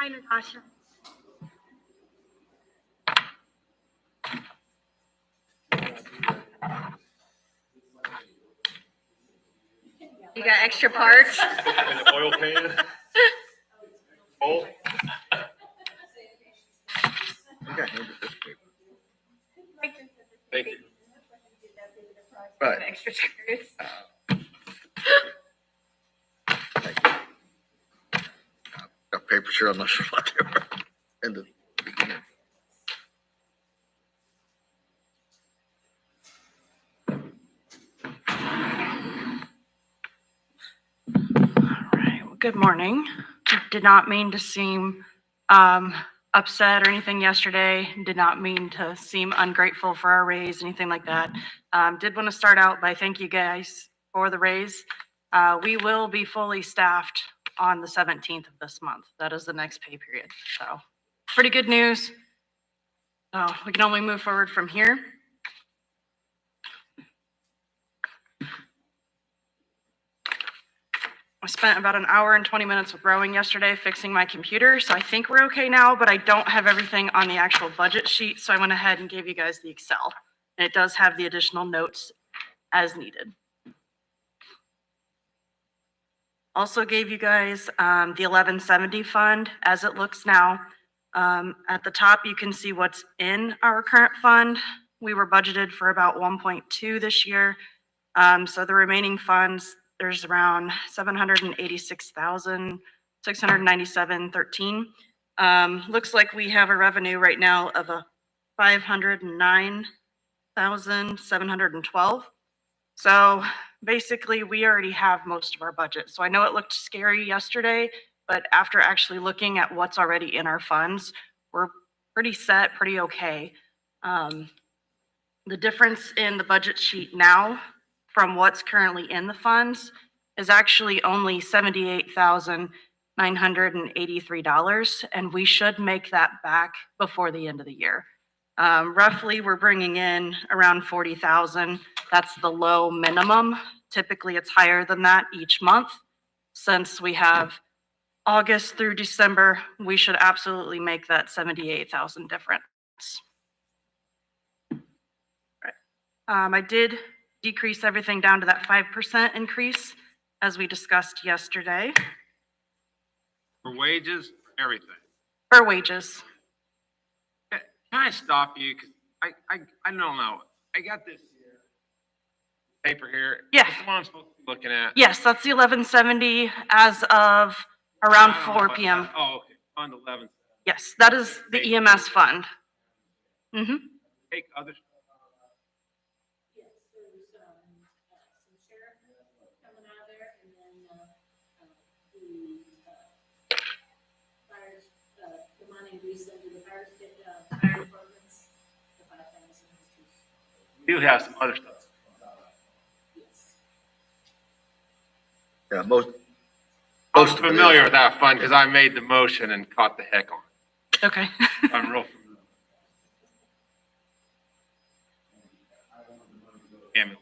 Hi, Natasha. You got extra parts? Oil pan? Oh, okay, maybe this paper. thank you. Right. Extra screws. Thank you. Got papers here, I'm not sure what they were in the beginning. All right, well, good morning. Did not mean to seem upset or anything yesterday. Did not mean to seem ungrateful for our raise, anything like that. Did want to start out by thank you guys for the raise. We will be fully staffed on the 17th of this month. That is the next pay period. So pretty good news. We can only move forward from here. I spent about an hour and 20 minutes with Rowing yesterday fixing my computer, so I think we're okay now, but I don't have everything on the actual budget sheet, so I went ahead and gave you guys the Excel. And it does have the additional notes as needed. Also gave you guys the 1170 fund as it looks now. At the top, you can see what's in our current fund. We were budgeted for about 1.2 this year. So the remaining funds, there's around 786,697.13. Looks like we have a revenue right now of a 509,712. So basically, we already have most of our budget. So I know it looked scary yesterday, but after actually looking at what's already in our funds, we're pretty set, pretty okay. The difference in the budget sheet now from what's currently in the funds is actually only $78,983, and we should make that back before the end of the year. Roughly, we're bringing in around 40,000. That's the low minimum. Typically, it's higher than that each month. Since we have August through December, we should absolutely make that 78,000 difference. Right. I did decrease everything down to that 5% increase, as we discussed yesterday, For wages, for everything. for wages. Can I stop you? 'Cause I don't know. I got this paper here. Yeah. What's the one I'm supposed to be looking at? Yes, that's the 1170 as of around I don't know 4 about PM. that. Oh, okay, Fund 11. Yes, that is the EMS fund. Take other, Yes, there's, some sheriff coming out of there, and then, fires, the money we send to the fire departments, the 5,000. we do have some other stuff. Yes. Yeah, most. I'm most of it familiar is- with that fund because I made the motion and caught the heck on it. Okay. I'm real familiar. Ambulance.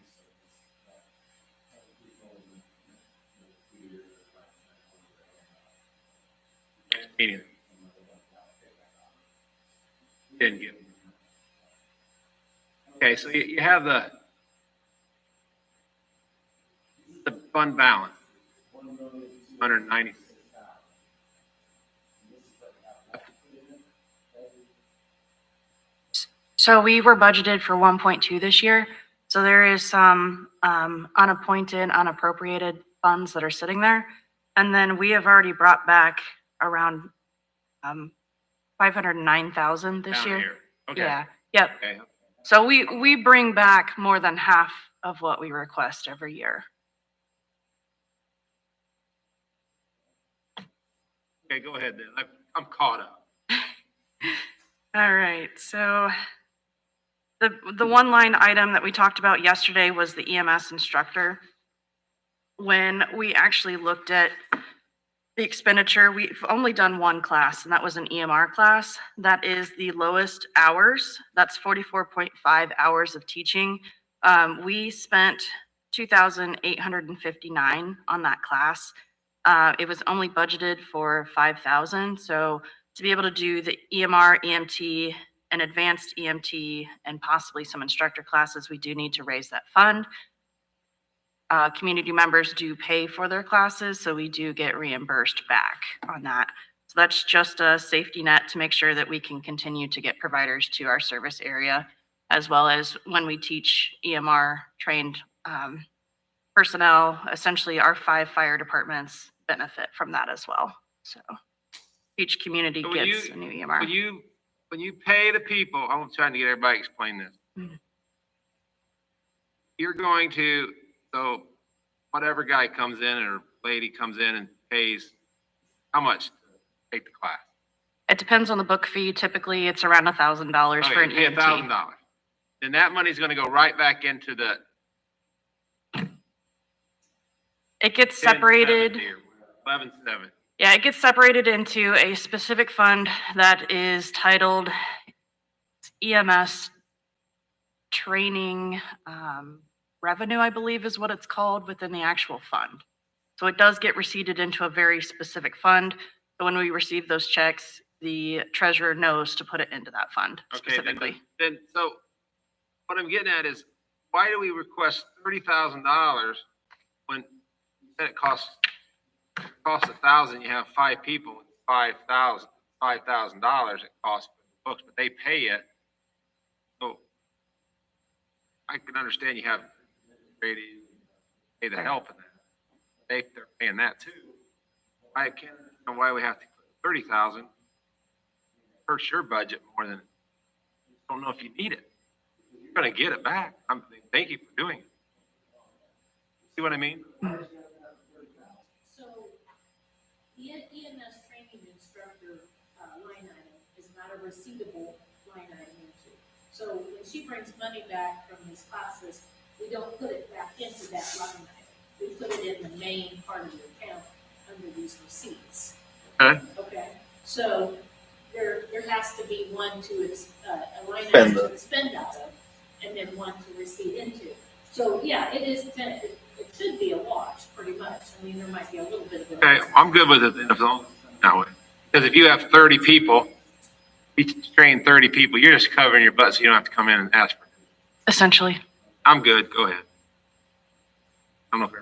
Meeting. Didn't get it. Okay, so you have the fund balance, 190. So we were budgeted for 1.2 this year. So there is some unappointed, unappropriated funds that are sitting there. And then we have already brought back around 509,000 this Down year. here. Okay. Yeah, yep. Okay. So we bring back more than half of what we request every year. Okay, go ahead then. I'm caught up. All right, so the one line item that we talked about yesterday was the EMS instructor. When we actually looked at the expenditure, we've only done one class, and that was an EMR class. That is the lowest hours. That's 44.5 hours of teaching. We spent 2,859 on that class. It was only budgeted for 5,000, so to be able to do the EMR, EMT, and advanced EMT, and possibly some instructor classes, we do need to raise that fund. Community members do pay for their classes, so we do get reimbursed back on that. So that's just a safety net to make sure that we can continue to get providers to our service area, as well as when we teach EMR trained personnel, essentially our 5 fire departments benefit from that as well. So each community So gets a new EMR. When you pay the people, I'm trying to get everybody to explain this. You're going to, so whatever guy comes in or lady comes in and pays, how much to take the class? It depends on the book fee. Typically, it's around $1,000 for an Okay, pay EMT. $1,000. Then that money's gonna go right back into the. It gets separated. 11.7. Yeah, it gets separated into a specific fund that is titled EMS Training Revenue, I believe is what it's called within the actual fund. So it does get receipted into a very specific fund. So when we receive those checks, the treasurer knows to put it into that fund Okay, specifically. then, so what I'm getting at is, why do we request $30,000 when it costs $1,000, you have 5 people, it's $5,000 it costs for the books, but they pay it. So I can understand you have pay the help in that. They're paying that too. I can't understand why we have to put 30,000. Hurts your budget more than, don't know if you need it. You're gonna get it back. Thank you for doing it. See what I mean? So the EMS training instructor, line item is not a receivable line item into. So when she brings money back from these classes, we don't put it back into that line item. We put it in the main part of the account under these receipts. Okay. Okay, so there has to be one to, a line Spend item to the- expend out of, and then one to receipt into. So, yeah, it is, it should be a wash, pretty much. I mean, there might be a little bit of. Okay, I'm good with it then, if it's that way. Because if you have 30 people, each train 30 people, you're just covering your butt, so you don't have to come in and ask for it. Essentially. I'm good, go ahead. I'm okay.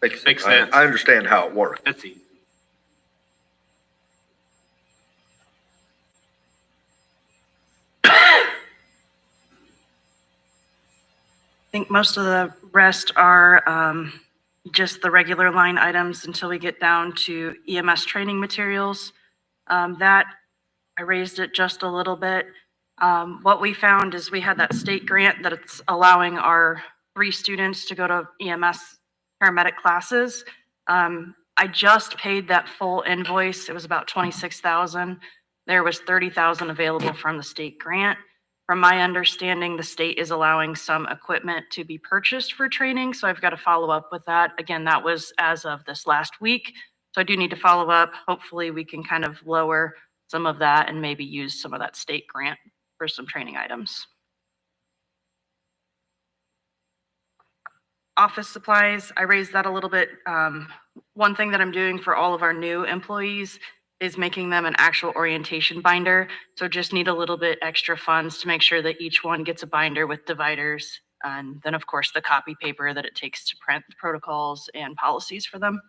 Makes sense. I understand how it works. That's easy. I think most of the rest are just the regular line items until we get down to EMS training materials. That, I raised it just a little bit. What we found is we had that state grant that it's allowing our 3 students to go to EMS paramedic classes. I just paid that full invoice. It was about 26,000. There was 30,000 available from the state grant. From my understanding, the state is allowing some equipment to be purchased for training, so I've got to follow up with that. Again, that was as of this last week, so I do need to follow up. Hopefully, we can kind of lower some of that and maybe use some of that state grant for some training items. Office supplies, I raised that a little bit. One thing that I'm doing for all of our new employees is making them an actual orientation binder. So just need a little bit extra funds to make sure that each one gets a binder with dividers. And then of course the copy paper that it takes to print the protocols and policies for them.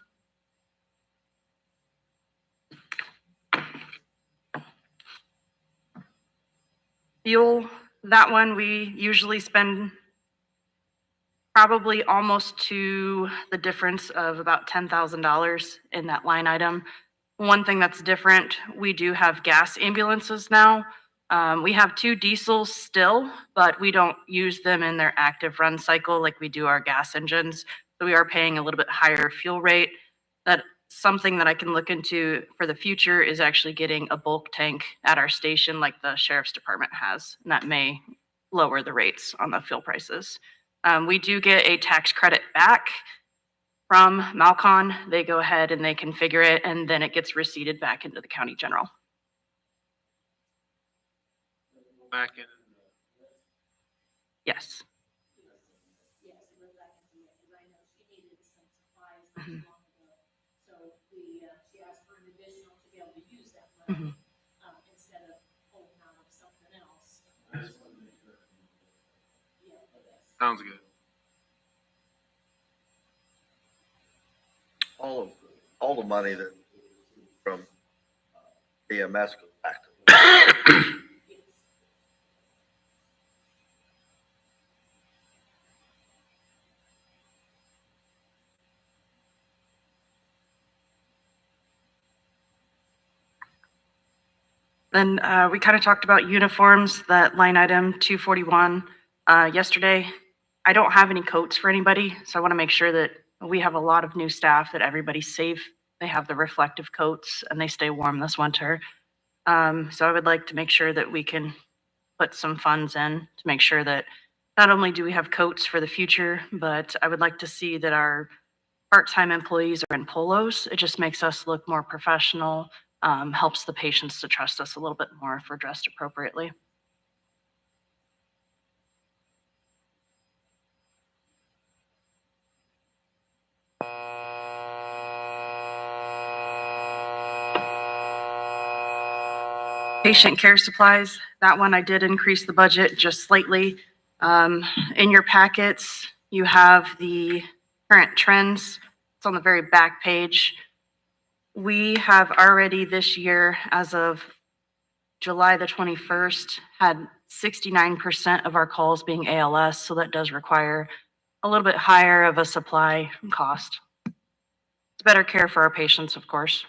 Fuel, that one we usually spend probably almost to the difference of about $10,000 in that line item. One thing that's different, we do have gas ambulances now. We have 2 diesels still, but we don't use them in their active run cycle like we do our gas engines. So we are paying a little bit higher fuel rate. That's something that I can look into for the future is actually getting a bulk tank at our station like the sheriff's department has, and that may lower the rates on the fuel prices. We do get a tax credit back from Malcon. They go ahead and they configure it, and then it gets receipted back into the county general. Back in. Yes. Yes, it went back into it, because I know she needed some supplies not too Mhm. long ago. So she asked for an additional to be able to use that money, instead of holding out of something else. Yeah, yes. Sounds good. All the money that from EMS goes back to. Then we kind of talked about uniforms, that line item 241 yesterday. I don't have any coats for anybody, so I want to make sure that we have a lot of new staff, that everybody's safe. They have the reflective coats and they stay warm this winter. So I would like to make sure that we can put some funds in to make sure that not only do we have coats for the future, but I would like to see that our part-time employees are in polos. It just makes us look more professional, helps the patients to trust us a little bit more if we're dressed appropriately. Patient care supplies, that one I did increase the budget just slightly. In your packets, you have the current trends. It's on the very back page. We have already this year, as of July the 21st, had 69% of our calls being ALS, so that does require a little bit higher of a supply cost. It's better care for our patients, of course.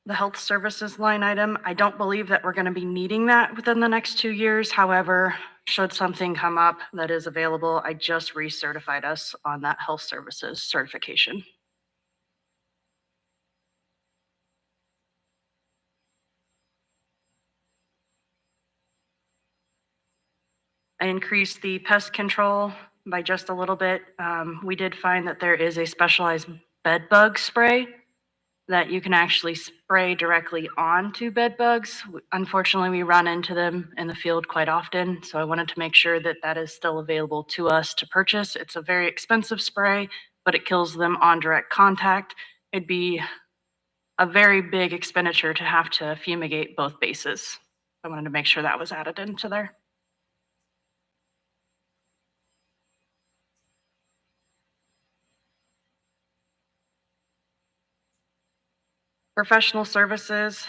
The health services line item, I don't believe that we're going to be needing that within the next 2 years. However, should something come up that is available, I just recertified us on that health services certification. I increased the pest control by just a little bit. We did find that there is a specialized bed bug spray that you can actually spray directly onto bed bugs. Unfortunately, we run into them in the field quite often, so I wanted to make sure that that is still available to us to purchase. It's a very expensive spray, but it kills them on direct contact. It'd be a very big expenditure to have to fumigate both bases. I wanted to make sure that was added into there. Professional services,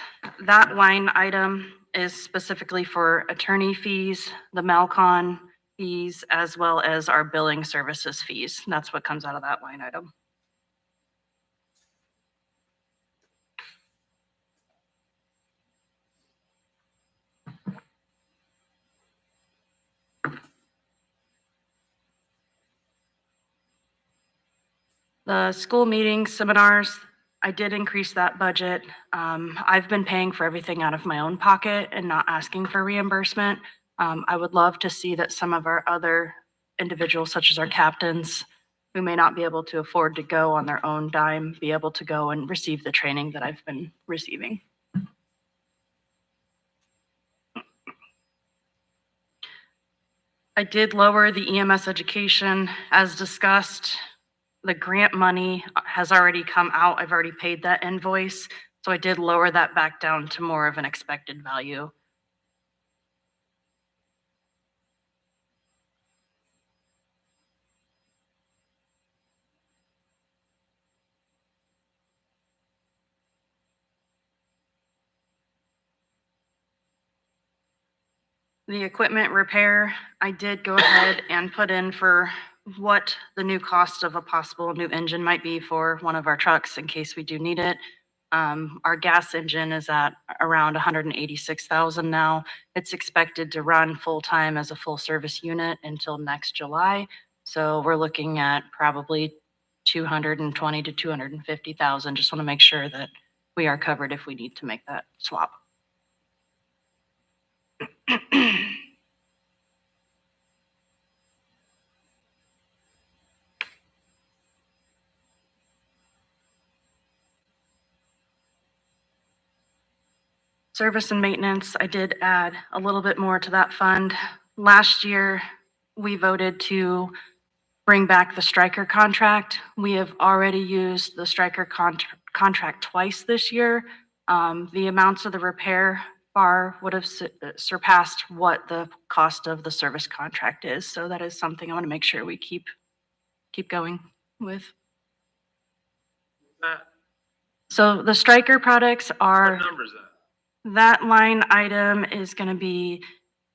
that line item is specifically for attorney fees, the Malcon fees, as well as our billing services fees. That's what comes out of that line item. The school meetings, seminars, I did increase that budget. I've been paying for everything out of my own pocket and not asking for reimbursement. I would love to see that some of our other individuals, such as our captains, who may not be able to afford to go on their own dime, be able to go and receive the training that I've been receiving. I did lower the EMS education as discussed. The grant money has already come out. I've already paid that invoice. So I did lower that back down to more of an expected value. The equipment repair, I did go ahead and put in for what the new cost of a possible new engine might be for one of our trucks in case we do need it. Our gas engine is at around 186,000 now. It's expected to run full-time as a full service unit until next July. So we're looking at probably 220 to 250,000. Just want to make sure that we are covered if we need to make that swap. Service and maintenance, I did add a little bit more to that fund. Last year, we voted to bring back the striker contract. We have already used the striker contract twice this year. The amounts of the repair far would have surpassed what the cost of the service contract is. So that is something I want to make sure we keep going with. So the striker products are. What number is that? That line item is going to be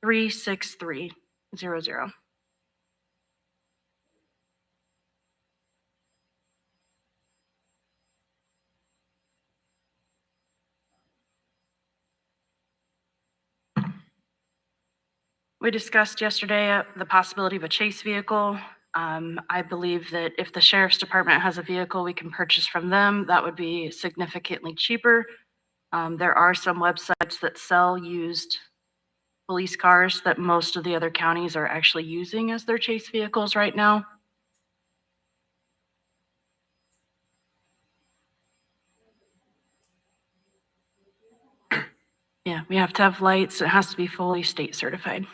36300. We discussed yesterday the possibility of a chase vehicle. I believe that if the sheriff's department has a vehicle we can purchase from them, that would be significantly cheaper. There are some websites that sell used police cars that most of the other counties are actually using as their chase vehicles right now. Yeah, we have to have lights. It has to be fully state certified.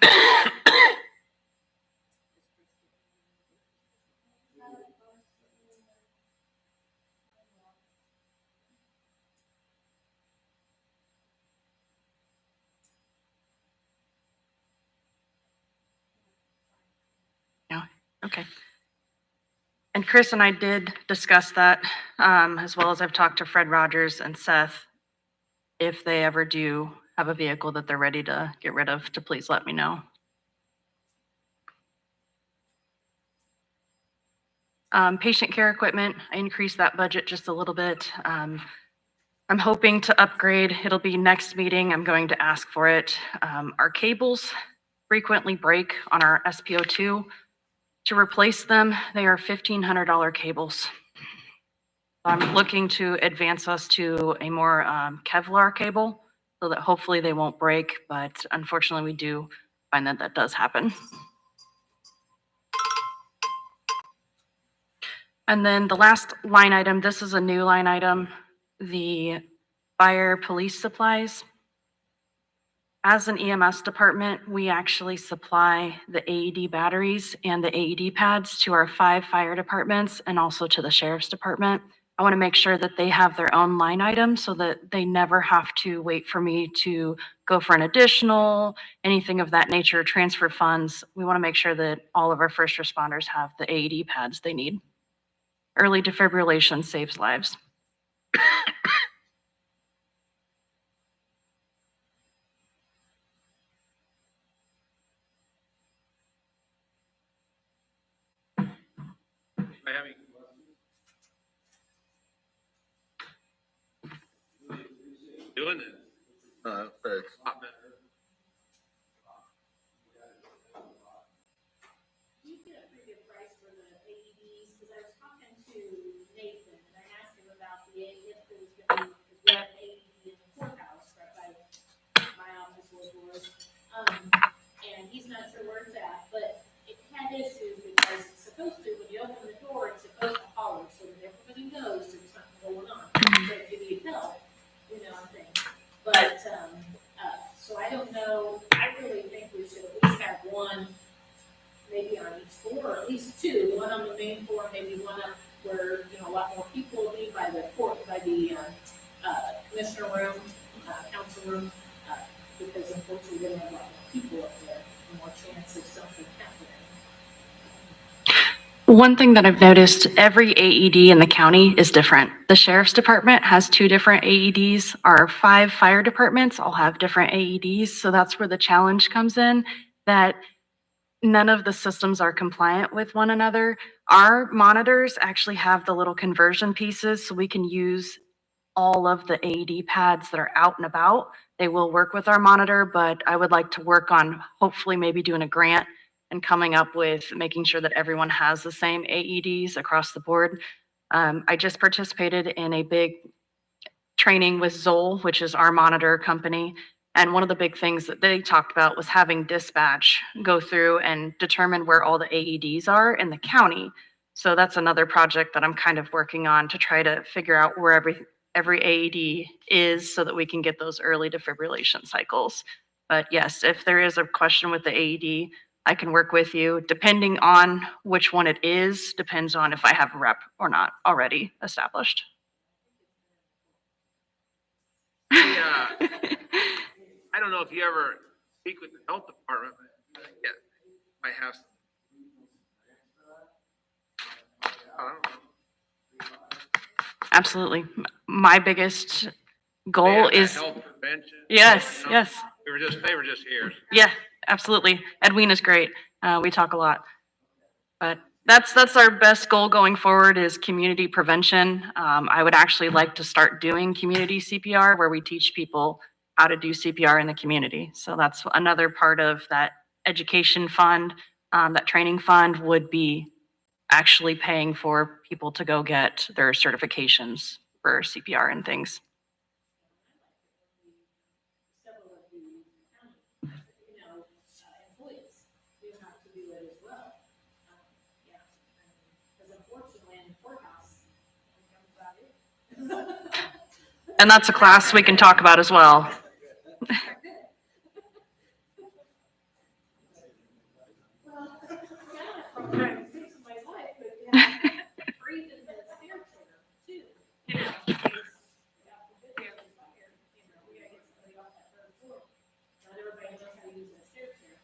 Yeah, okay. And Chris and I did discuss that, as well as I've talked to Fred Rogers and Seth. If they ever do have a vehicle that they're ready to get rid of, to please let me know. Patient care equipment, I increased that budget just a little bit. I'm hoping to upgrade. It'll be next meeting. I'm going to ask for it. Our cables frequently break on our SPO2. To replace them, they are $1,500 cables. I'm looking to advance us to a more Kevlar cable so that hopefully they won't break, but unfortunately we do find that that does happen. And then the last line item, this is a new line item, the fire police supplies. As an EMS department, we actually supply the AED batteries and the AED pads to our 5 fire departments and also to the sheriff's department. I want to make sure that they have their own line item so that they never have to wait for me to go for an additional, anything of that nature, transfer funds. We want to make sure that all of our first responders have the AED pads they need. Early defibrillation saves lives. I have any- Doing it. It's, Hot minute. You get a pretty good price for the AEDs, because I was talking to Nathan, and I asked him about the if there was gonna be, because we have an AED in the courthouse, right by my office was. And he's not sure where it's at, but it had issues because it's supposed to, when you open the door, it's supposed to holler, so that everybody knows there's something going on. So if you need help, you know, things. But, so I don't know, I really think we should at least have one, maybe on each floor, or at least 2, one on the main floor, maybe one up where, you know, a lot more people will be by the court, by the, commissioner room, council room, because unfortunately we have a lot more people up there, and more chance of something happening. One thing that I've noticed, every AED in the county is different. The sheriff's department has 2 different AEDs. Our 5 fire departments all have different AEDs. So that's where the challenge comes in, that none of the systems are compliant with one another. Our monitors actually have the little conversion pieces, so we can use all of the AED pads that are out and about. They will work with our monitor, but I would like to work on hopefully maybe doing a grant and coming up with making sure that everyone has the same AEDs across the board. I just participated in a big training with Zoll, which is our monitor company. And one of the big things that they talked about was having dispatch go through and determine where all the AEDs are in the county. So that's another project that I'm kind of working on to try to figure out where every AED is so that we can get those early defibrillation cycles. But yes, if there is a question with the AED, I can work with you. Depending on which one it is, depends on if I have a rep or not already established. Yeah. I don't know if you ever speak with the health department, but yeah, I have some. I don't know. Absolutely. My biggest They goal have that is, health prevention. yes, You know, yes. They were just here. Yeah, absolutely. Edwina's great. We talk a lot. But that's our best goal going forward is community prevention. I would actually like to start doing community CPR where we teach people how to do CPR in the community. So that's another part of that education fund, that training fund would be actually paying for people to go get their certifications for CPR and things. Several of the county, you know, employees do have to do it as well. Yeah, because unfortunately in the courthouse, that's about it. And that's a class we can talk about as well. Well, yeah, I'm trying to fix my life, but yeah, breathe in the stair chair too. You know, because, yeah, the video is fire, you know, we gotta get somebody off that third floor. Not everybody knows how to use that stair chair.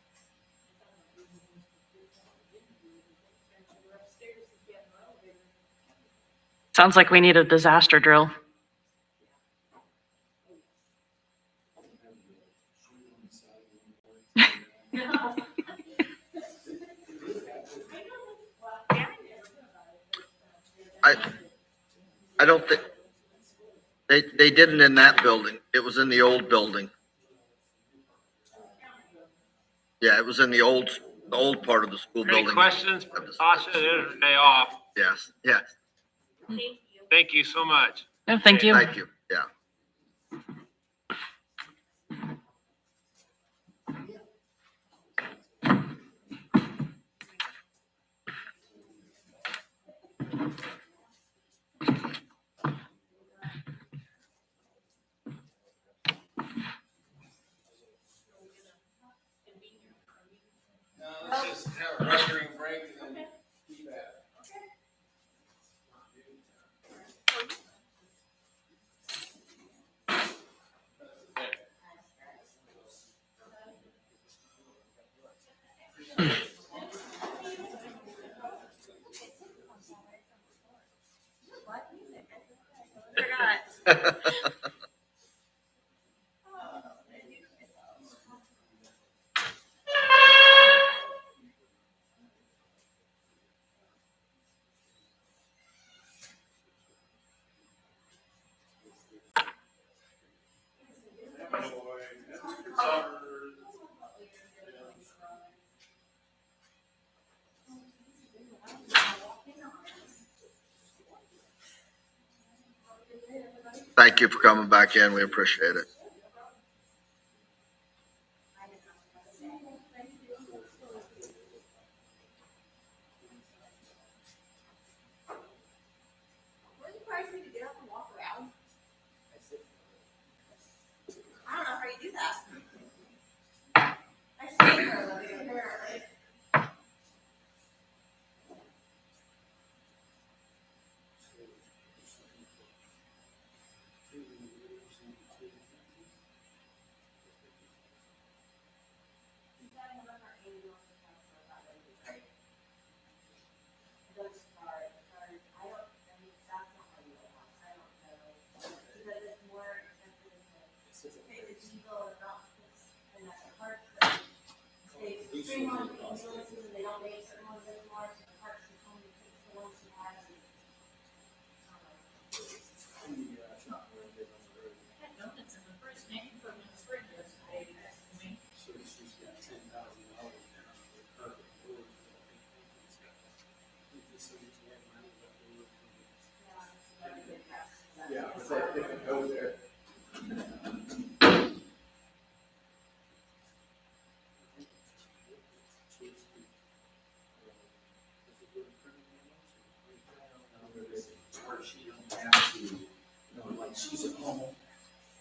We're upstairs, if you have an elevator. Sounds like we need a disaster drill. No. I don't think, they didn't in that building. It was in the old building. Yeah, it was in the old part of the school Any building. questions for Tasha? It is her day off. Yes, yes. Thank you so much. No, thank you. Thank you, yeah. Thank you for coming back in. We appreciate it. I don't know how you do that. I stayed for a living, apparently. They don't make certain ones anymore, so the parks and only takes the ones who have. Where she don't have to, like she's at home,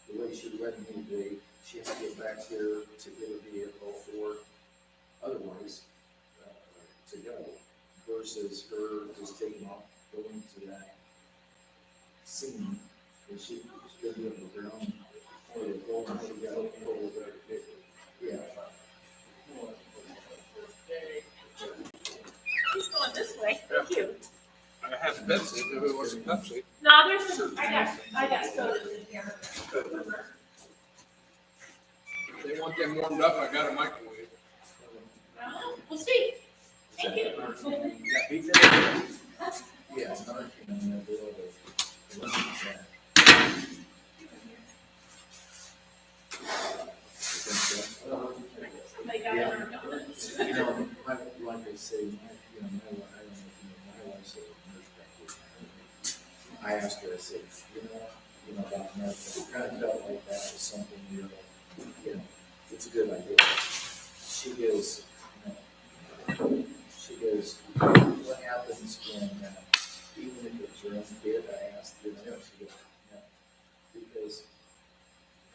the way she read me today, she has to get back here to get a vehicle or otherwise, to go, versus her just taking off, going to that scene, and she's gonna be able to her own, or the goal, and she got to go there. Yeah. He's going this way. Thank you. I have Pepsi, if everyone wants a Pepsi. No, there's some, I got sodas in here. If they want them warmed up, I got a microwave. We'll see. Thank you. Yeah, another thing I'm gonna do They got Yeah. their donuts. like I say, I don't know, my wife's a nurse practitioner. I asked her, I said, about nursing, I kind of felt like that was something, it's a good idea. She goes, what happens when, even if it's your own kid, I asked, she goes, no. Because,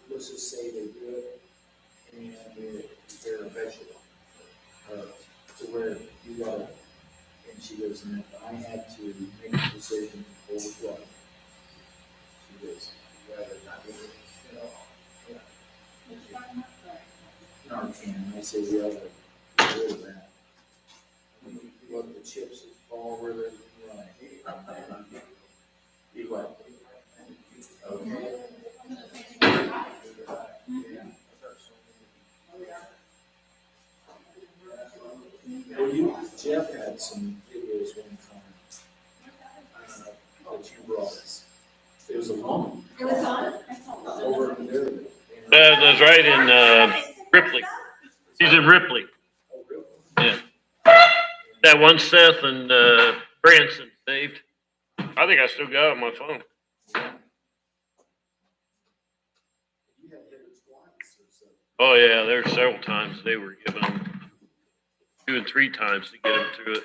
let's just say they do it, and they're a vegetable. To where you gotta, and she goes, and if I had to make a decision to pull the plug, she goes, rather not do it, Narcan, I say, we ought to get rid of that. I mean, you let the chips fall where they're running. You what? Okay. Well, Jeff had some videos one time, that you brought us. It was a woman. It was on? Over there. That's right in, Ripley. He's in Ripley. Oh, really? Yeah. That one Seth and, Branson saved. I think I still got it on my phone. You had hit it twice or so. Oh, yeah, there were several times they were giving them 2 and 3 times to get them through it.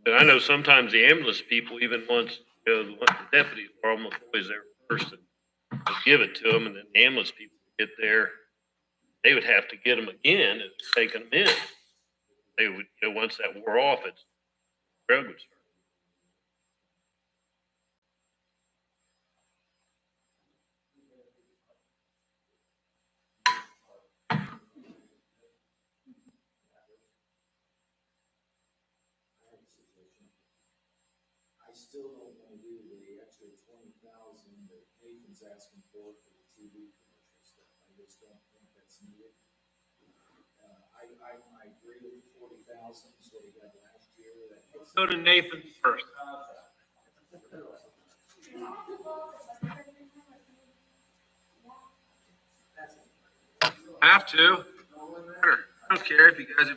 And I know sometimes the ambulance people, even once, the deputies are almost always there first and give it to them, and then the ambulance people get there, they would have to get them again and take them in. They would, once that wore off, it's drug would start. I still don't wanna do the extra 20,000 that Nathan's asking for the TV commercial stuff. I just don't think that's needed. I agree with the 40,000, so we got last year. Go to Nathan first. Have to. Matter. I don't care if you guys are.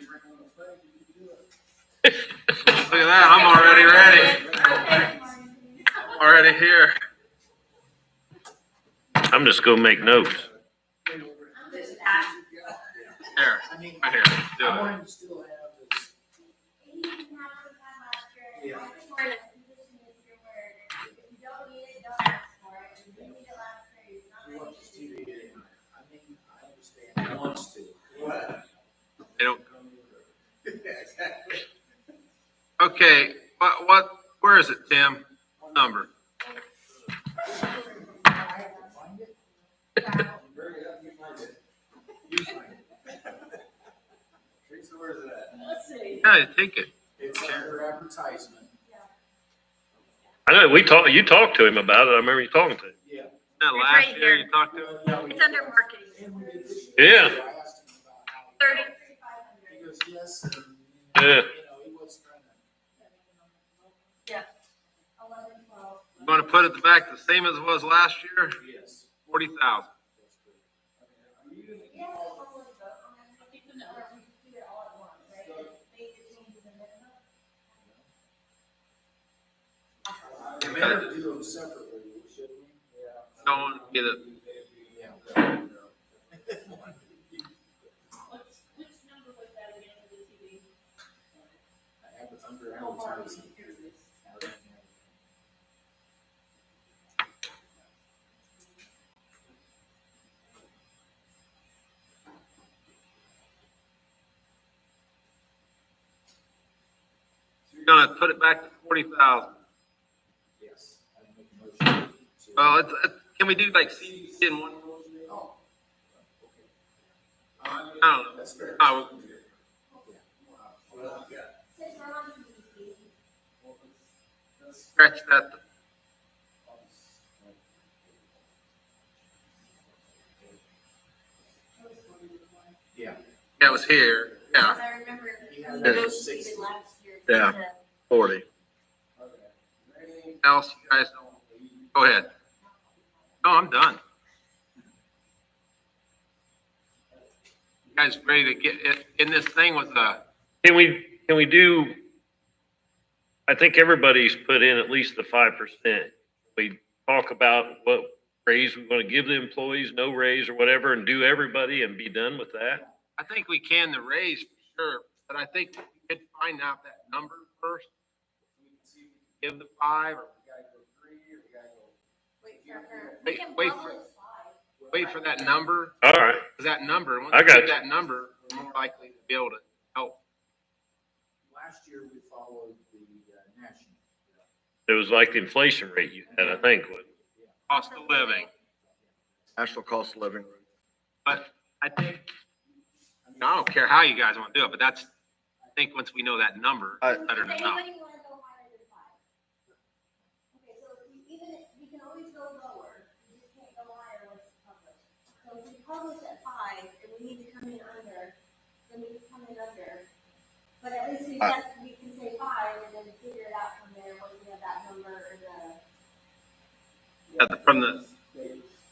Look at that, I'm already ready. Already here. I'm just gonna make notes. Here, right here, do I it. want him to still have this. Yeah. He wants his TV in. I mean, I understand, he wants to. They don't. Okay, where is it, Tim? What number? Teresa, where is it at? Let's see. Yeah, take it. It's under advertisement. I know, you talked to him about it. I remember you talking to him. Yeah. That It's last right year here. you talked to? It's under marketing. And we did this year. Yeah. So I asked him about how. 30. He goes, yes, and, Yeah. you know, he was trying to. Yeah. You wanna put it back the same as it was last year? Yes. 40,000. That's good. We may have to do them separately, shouldn't we? Yeah. Don't get it. Yeah. Which number was that again for the TV? I have it under advertising. You're gonna put it back to 40,000. Yes. I make a motion to- Well, can we do like CDC in one? Oh, okay. I don't know. That's fair. Oh, Well, yeah. scratch that. Yeah. That was here. Yeah. I remember He had we those negotiated 60. last year. Yeah. 40. Anything else you guys don't? Go ahead. No, I'm done. You guys ready to get it in this thing with Can we do, I think everybody's put in at least the 5%. We talk about what raise we want to give the employees, no raise or whatever, and do everybody and be done with that. I think we can the raise for sure, but I think we could find out that number first. We can see if we can give the 5 or we gotta go 3 or we gotta go. Wait for that number. All right, Cause that number, once I we got get you. that number, we're more likely to be able to help. Last year, we followed the national. it was like the inflation rate you had, I think, was. Cost of living. National cost of living. But I think, I don't care how you guys want to do it, but that's, I think once we know that number, it's better than not. Anybody wanna go higher than 5? Okay, so if we we can always go lower, we just can't go higher once it's published. So if we publish at 5 and we need to come in under, then we can come in under. But at least we can say 5 and then figure it out from there, once we have that number or From the,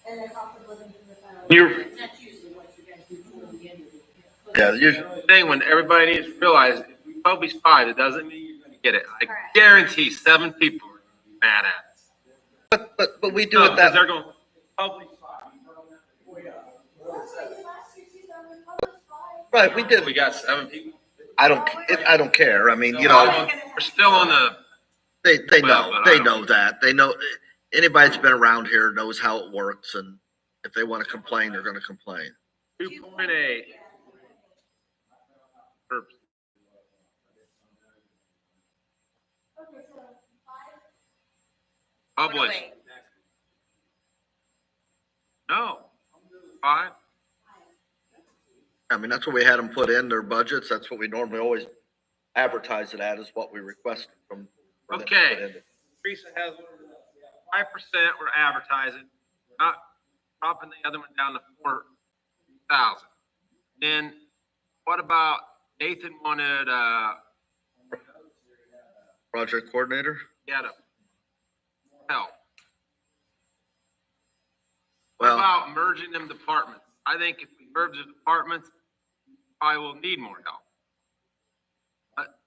and the cost of living from the federal. You're, That's usually what you guys do before the end of the year. Yeah, usually, thing when everybody needs to realize, if we publish 5, it doesn't mean you're gonna get it. I Correct. guarantee 7 people are gonna be mad at us. but we do No, it 'cause that, they're gonna publish 5. Last year too, though, we published 5. right, we did. We got 7 people. I don't care. I mean, you know, We're still on the, they Well, know, but I they don't- know that. They know, anybody that's been around here knows how it works, and if they want to complain, they're going to complain. 2.8. Or Okay, so 5. publish. No. 5. I mean, that's what we had them put in their budgets. That's what we normally always advertise it at, is what we requested from. for them to Okay. put in. Teresa has 5% we're advertising, not dropping the other one down to 4,000. Then what about Nathan wanted, Project coordinator? get a help. What Well, about merging them departments? I think if we merge the departments, I will need more help. But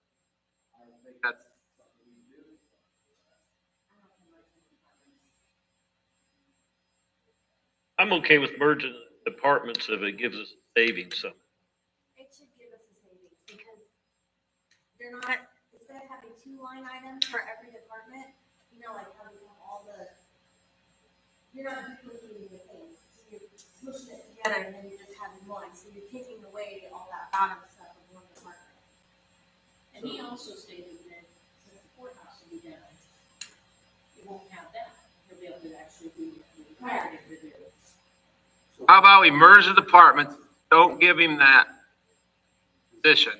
I think that's something we do. I'm okay with merging departments if it gives us savings some. It should give us a savings because they're not, instead of having two line items for every department, you know, like how we have all the, you're not duplicating the things. So you're smushing it together and then you're just having one. So you're taking away all that bottom stuff of one department. And he also stated that since the courthouse will be done, it won't have that. He'll be able to actually do what we hired him to do. How about we merge the departments, don't give him that position,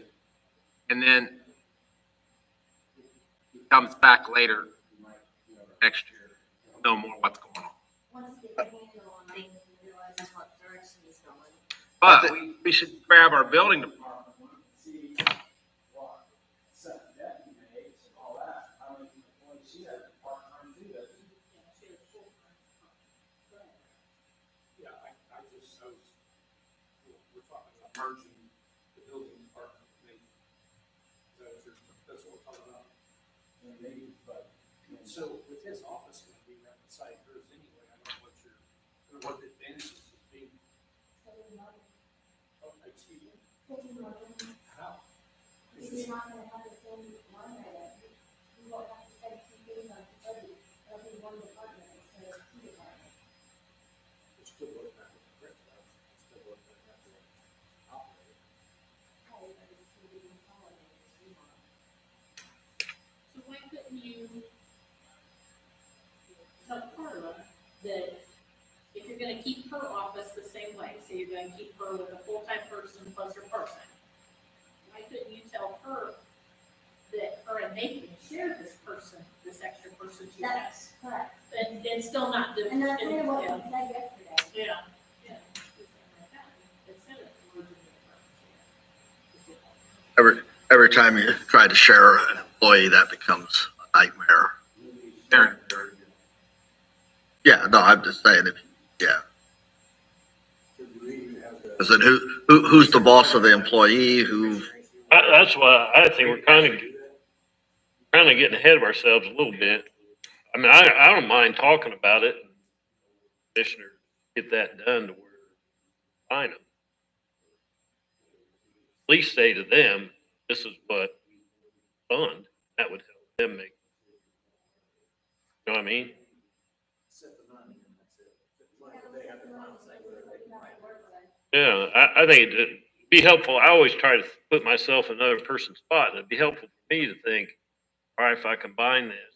and then he comes back later next year, know more what's going on. Once you get the handle on things and realize what direction he's going. But we should grab our building department, see what set deputy makes and all that, how many employees she has, part-time too, doesn't she? Yeah, I just, we're talking about merging the building department, maybe. That's what we're talking about. And maybe, but, And so with his office going to be right beside hers anyway, I don't know what the advantages would be. Oh, excuse me, how? You're not gonna have the same line item. You won't have to spend two days on every one department instead of two departments. It's still what I would correct that. It's still what I have to operate. Right, but it's still being consolidated, you know. So why couldn't you tell Carla that if you're gonna keep her office the same way, so you're gonna keep her with a full-time person plus her part-time, why couldn't you tell her that her and Nathan share this person, this extra person she has? That's correct. And still not do. And that's kind of what yeah, we said yesterday. Yeah, yeah. Like that, instead of merging the departments, yeah. every time you try to share an employee, that becomes a nightmare. Aaron, Yeah, no, I'm just saying, yeah. Could we even have the? Because then who's the boss of the employee, who, That's why I think we're kind of getting ahead of ourselves a little bit. I mean, I don't mind talking about it. Commissioner, get that done to where, find them. At least say to them, this is what fund, that would help them make. You know what I mean? Set the money and that's it. Like they have the funds, they would have taken right. Yeah, I think it'd be helpful. I always try to put myself in another person's spot. And it'd be helpful for me to think, all right, if I combine this,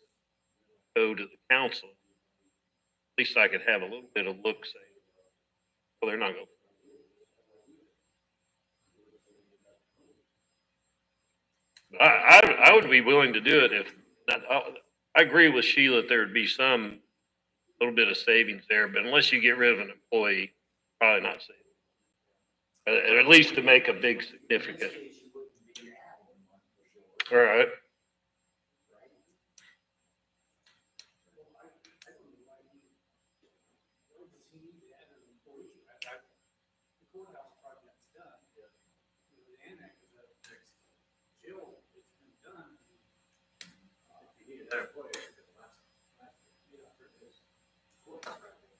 go to the council, at least I could have a little bit of look, say, well, they're not going. I would be willing to do it if, I agree with Sheila that there'd be some little bit of savings there, but unless you get rid of an employee, probably not saving. At least to make a big significant. All right. The courthouse project's done. The annex is up next. Jail, it's been done. If you need that employee, last year for this. Courthouse project.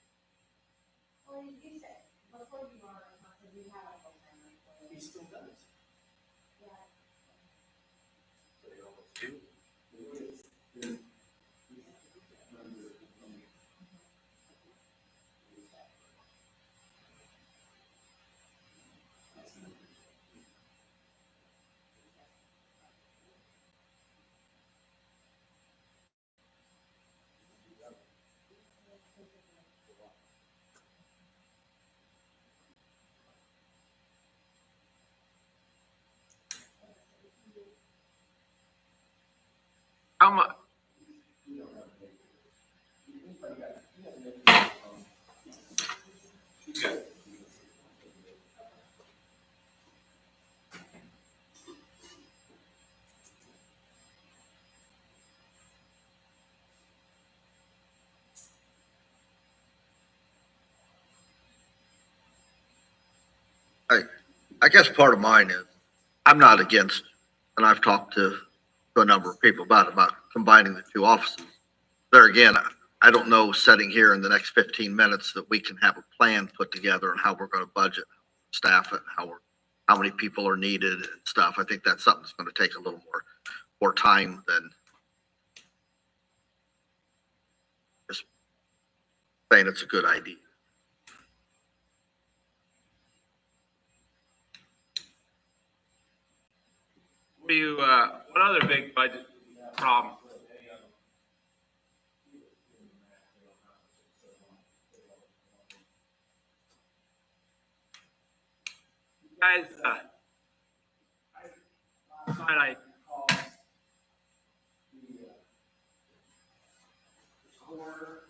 Well, you said, before you are, we have a full-time employee. He still does. Yeah. So they always do. I guess part of mine is, I'm not against, and I've talked to a number of people about combining the two offices. There again, I don't know, sitting here in the next 15 minutes that we can have a plan put together on how we're gonna budget, staff it, how many people are needed and stuff. I think that's something that's gonna take a little more time than just saying it's a good idea. What other big budget problems? Guys, last night I called the score.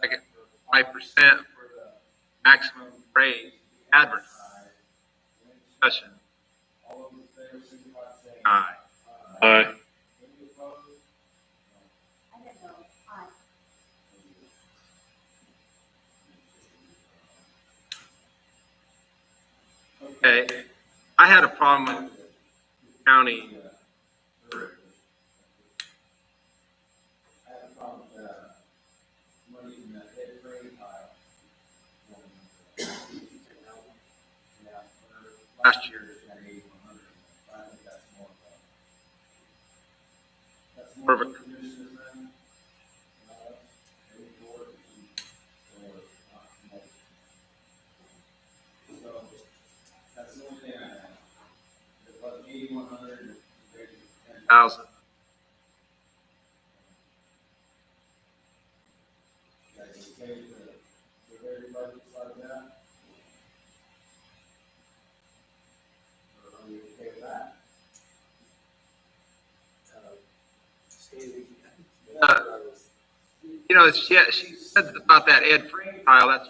Second, 5% for the maximum raise advertised. Discussion. All those in favor, signify by saying aye. Aye. Any opposed? I didn't know. Aye. Okay, I had a problem with the county. I had a problem with money in that head grade pile. Last year, it had 8,100. I think that's more of a commissioner thing. So, that's the only thing I have. It was 8,100, 10,000. Guys, okay with everybody like that? Or are you okay with that? You know, she said about that Ed Free tile, that's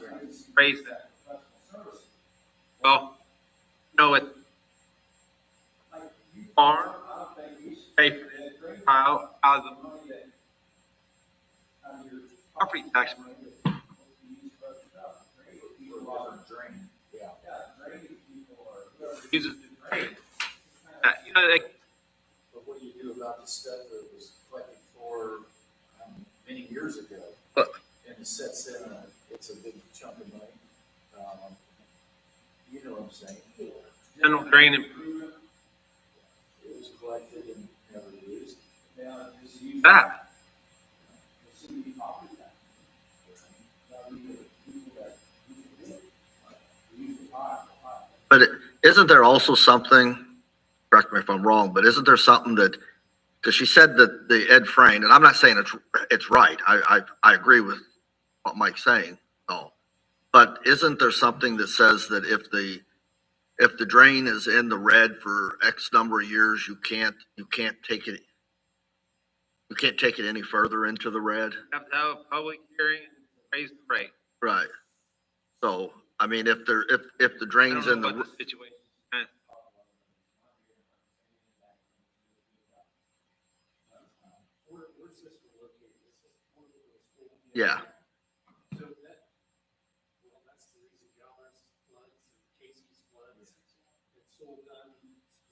raised that professional service. Well, you know, it, farm, pay for the Ed Free tile out of the money that, out of your property tax money. Uses the drain. You know, like, But what do you do about the stuff that was collected for, many years ago? But- And it sets in it's a big chunk of money. You know what I'm saying? general drain improvement, It was collected and never used. now just use that. It shouldn't be property tax. Now, we could, people that, we could do it. We use the tile. But isn't there also something, correct me if I'm wrong, but isn't there something that, because she said that the Ed Frame, and I'm not saying it's right, I agree with what Mike's saying, no. But isn't there something that says that if the drain is in the red for X number of years, you can't take it, any further into the red? Have to have a public hearing, raise the rate. Right. So, I mean, if the drain's in What the, the situation. yeah, So that, well, that's the reason Yama's floods and Casey's floods and Soul Gun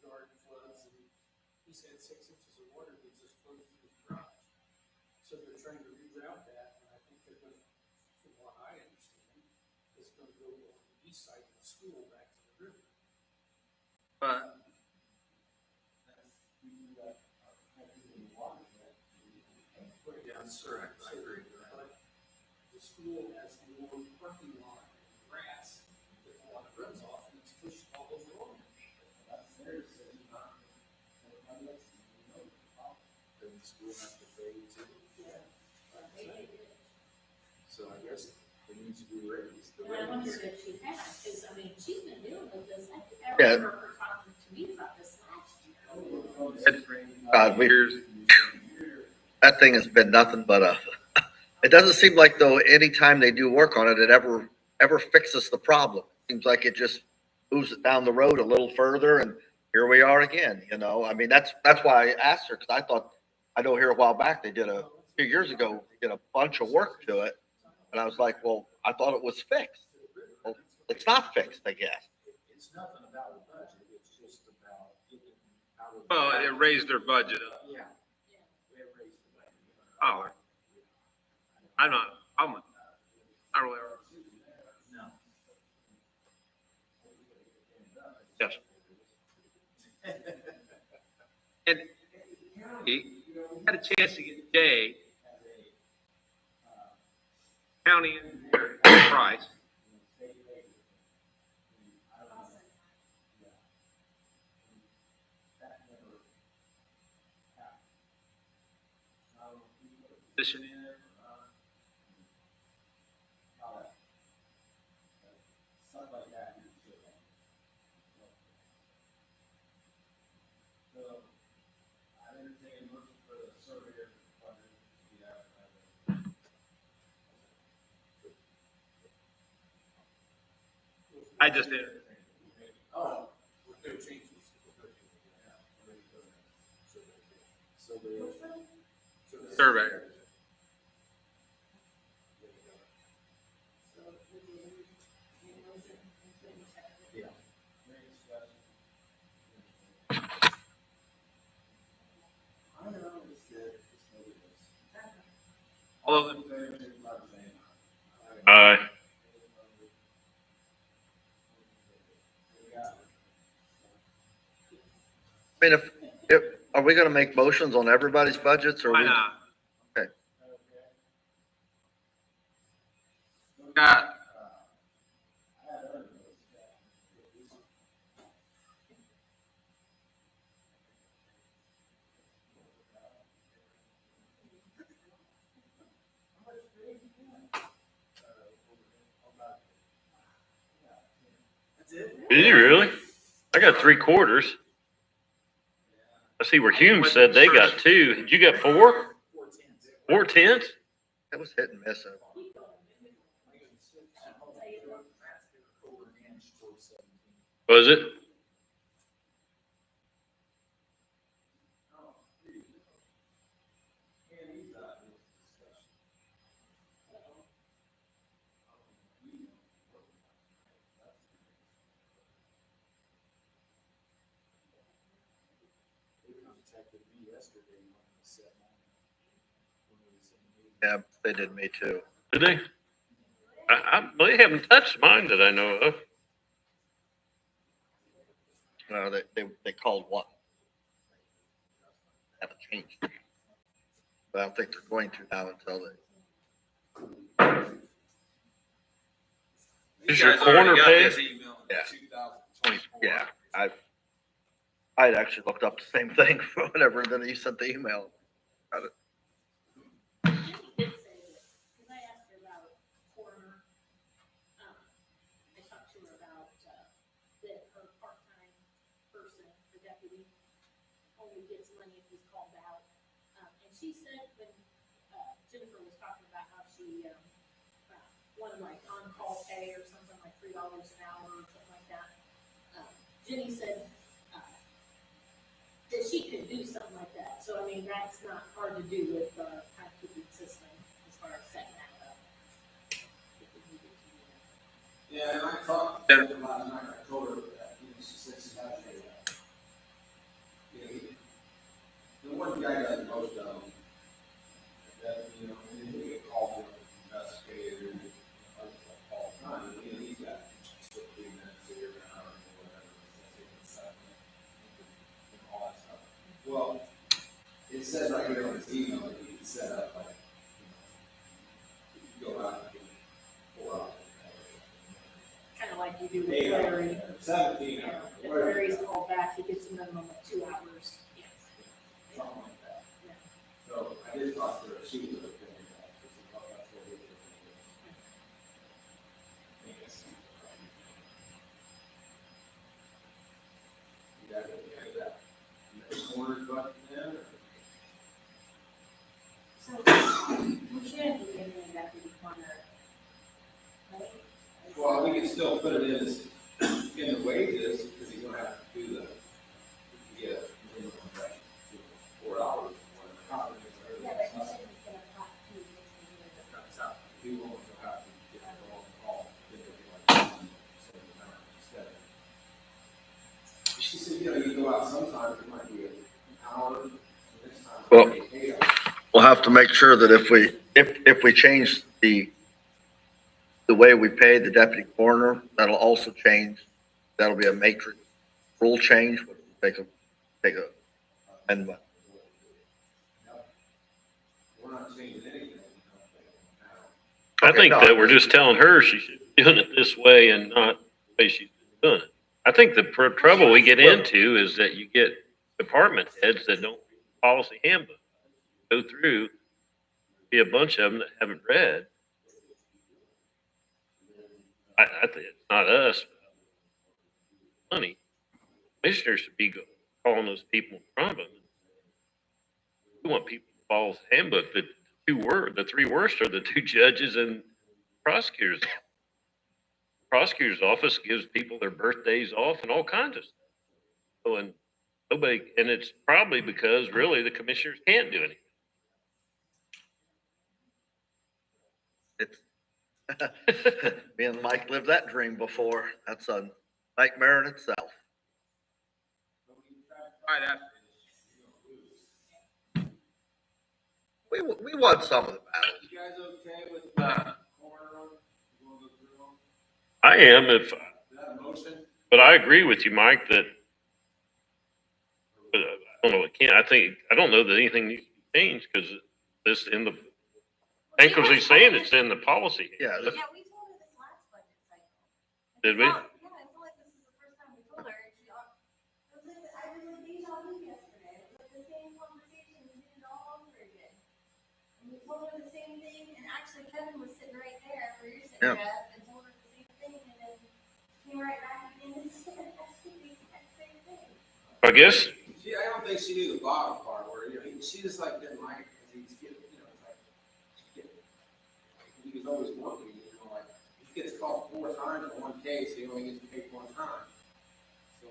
yard floods and he's had 6 inches of water that just flows through his garage. So they're trying to reroute that, and I think they're gonna, from what I understand, it's gonna go on the east side of the school back to the river. But. Yes, sir, I agree. But the school has more parking lot and grass that the water runs off and it's pushed all over the road. That's their decision, not. Then the school has to pay too. Yeah. So I guess it needs to be raised. And I wondered if she had, because I mean, she's been dealing with this, I think I Yeah. remember her talking to me about this last year. God, that thing has been nothing but it doesn't seem like though, anytime they do work on it, it ever fixes the problem. Seems like it just moves it down the road a little further and here we are again, you know? I mean, that's why I asked her, because I know here a while back, a few years ago, they did a bunch of work to it. And I was like, well, I thought it was fixed. Well, it's not fixed, I guess. It's nothing about the budget, it's just about getting out of. Well, it raised their budget up. Yeah. They raised the budget. Oh, I'm not, I don't really. No. Yes. And he had a chance to get Jay, county engineer price. Position in. Stuff like that. So, I entertain looking for the surveyor. I just did. Oh, with no changes. Surveyor. Yeah. I know, it's good, it's no good. All of them. Aye. I mean, if, are we gonna make motions on everybody's budgets or? Why we- not? Okay. Got, Did you really? I got 3/4. I see where Hume said they got 2. You got 4? 4/10? It was hit and miss. Was it? Contacted me yesterday when I said, when we was in the meeting. Yeah, they did me too. Did they? They haven't touched mine that I know of. No, they called one. Haven't changed. But I don't think they're going to now until they. Is your corner pay? Yeah. Yeah, I had actually looked up the same thing whenever, then you sent the email. Got it. Jenny did say this, because I asked her about coroner. I talked to her about, that her part-time person, the deputy, only gets money if he's called out. And she said when, Jennifer was talking about how she, wanted like on-call pay or something like $3 an hour or something like that. Jenny said, that she could do something like that. So, I mean, that's not hard to do with the timekeeping system as far as setting that up. If we needed to do that. Yeah, and I talked to her last night, I told her that, she said she had to pay that. The one guy does most of them, that, and then we get called for investigator, all the time, and he's got 15 minutes here, an hour, or whatever, and all that stuff. Well, it says right here on his email that you can set up, like, if you go out and get 4 hours. Kind of like you do with Larry. 17 hours. If Larry's called back, he gets a minimum of 2 hours. Yes. Something like that. Yeah. So I did talk to her, she was okay with that, because she thought that's what we were doing. Yes. You got that. Next corner button there. So, we shouldn't be giving the deputy corner, right? Well, we can still put it in the wages, because he's gonna have to do the you know, you go out sometimes, it might be an hour, next time. it Well- might be 8 hours. We'll have to make sure that if we change the way we pay the deputy coroner, that'll also change, that'll be a matrix rule change, which will take a amendment. We're not changing anything. I Okay, think no. that we're just telling her she should be doing it this way and not the way she's doing it. I think the trouble we get into is that you get department heads that don't read the policy handbook. Go through, be a bunch of them that haven't read. I think it's not us. Money. Commissioners should be calling those people in front of them. We want people to follow the handbook. The three worst are the two judges and prosecutors. Prosecutor's office gives people their birthdays off and all kinds of stuff. So, and it's probably because really the commissioners can't do anything. It's, me and Mike lived that dream before. That's a nightmare in itself. Try that. We won some of the battles. You guys okay with, corner? You wanna go through them? I am Is that a motion? but I agree with you, Mike, that, but I don't know, I don't know that anything needs to be changed because this in the, bankruptcy saying it's in the policy. Yeah, Yeah, we told her this last budget cycle. Did we? Yeah, it's not like this is the first time we told her, and she, I was like deja vu yesterday, it was like the same conversation, we did it all over again. And we told her the same thing, and actually Kevin was sitting right there, where you're sitting, Yeah. Jeff, and told her the same thing, and then came right back again and said the exact same thing. I guess, I don't think she knew the bottom part where, you know, she just like didn't like it because he's getting, you know, it's like, he was always working, you know, like, he gets called 4 times in one case, he only gets paid 1 time. So,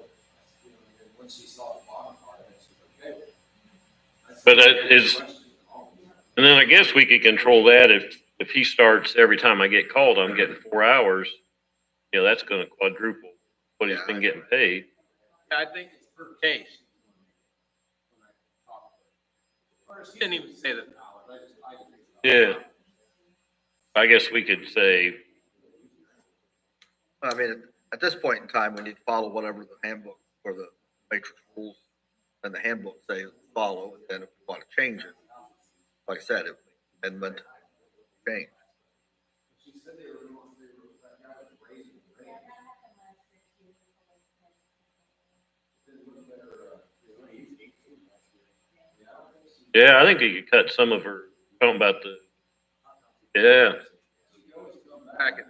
you know, and once she saw the bottom part of it, she's okay with it. But that is- and then I guess we could control that if he starts, every time I get called, I'm getting 4 hours. You know, that's gonna quadruple what he's been getting paid. Yeah, I think it's per case. She didn't even say the dollar. Yeah. I guess we could say, I mean, at this point in time, we need to follow whatever the handbook or the matrix rules and the handbook say follow, and then if we want to change it, like I said, if amendment change. She said they were going to, that guy was raising the rate. yeah, I think you could cut some of her, talking about the, yeah. Back in.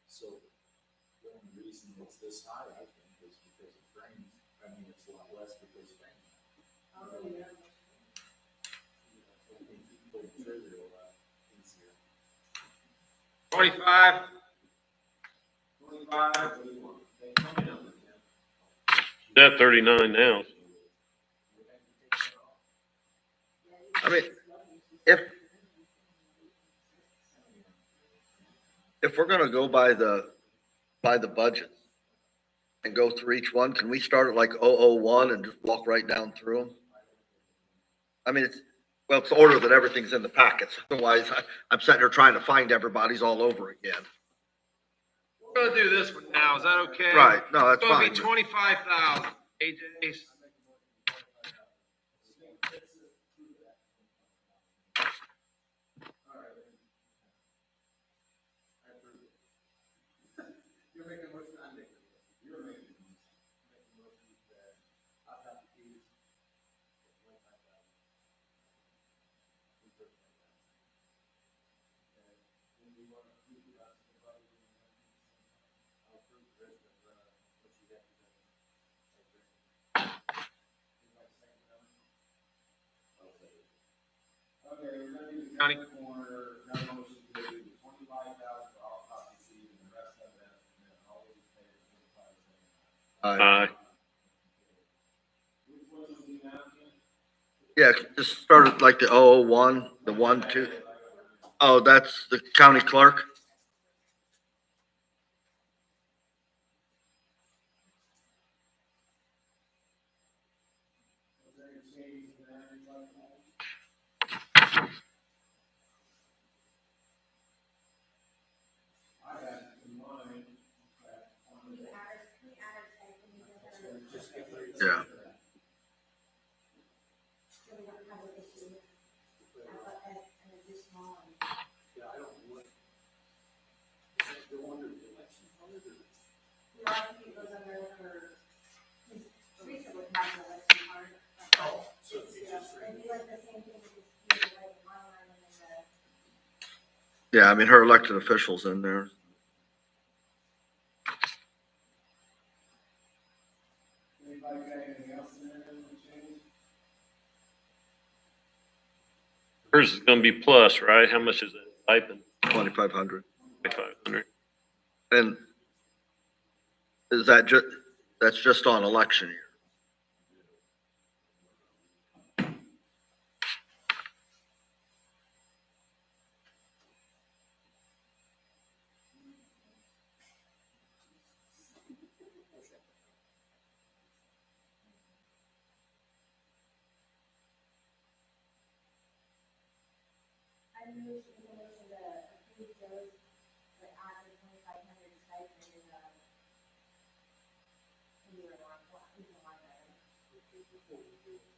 So, the only reason it's this high, I think, is because of drainage. I mean, it's a lot less because of drainage. Oh, yeah. 25. 25, what do you want? They come in on the 10. She's at 39 now. I mean, if we're gonna go by the budgets and go through each one, can we start at like 001 and just walk right down through them? I mean, it's the order that everything's in the packets. Otherwise, I'm sitting here trying to find everybody's all over again. We're gonna do this one now, is that okay? Right, no, that's It's gonna fine. be 25,000, AJ's. You're making a motion, I'm making a motion. You're making a motion that I'll have to use 25,000. And we want to approve the rest of the budget. I'll approve the rest of what you have to do. Okay, we're gonna do the county corner, got a motion to do the 25,000 for all copies and the rest of that, and then all those in favor, 25,000. Which one was the now, Ken? Yeah, just start at like the 001, the 1, 2. Oh, that's the county clerk? Yeah. So we don't have an issue at an additional. Yeah, I don't know what. Does that go under the election fund or? No, I think it goes under her, Teresa would have the election card. Oh, so it's just. It'd be like the same thing, with just like one line and then Yeah, I mean, her elected officials in there. Anybody got anything else in there that would change? Hers is gonna be plus, right? How much is that stipend? 2,500. 2,500. And is that that's just on election year? I moved to the motion to approve those, but add the 2,500 stipend in the. In your line item. Before we do it,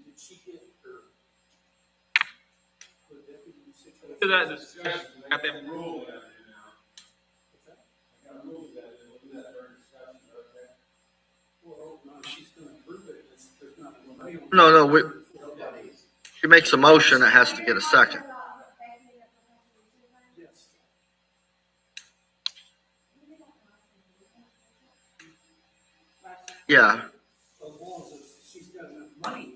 did she get her? Her deputy situation? To that discussion, got them Rule that in now. What's that? I got a rule that, and we'll do that during discussion, okay? Well, no, she's gonna approve it, there's not. No, she makes a motion, it has to get a second. Yes. Yeah, As long as she's got enough money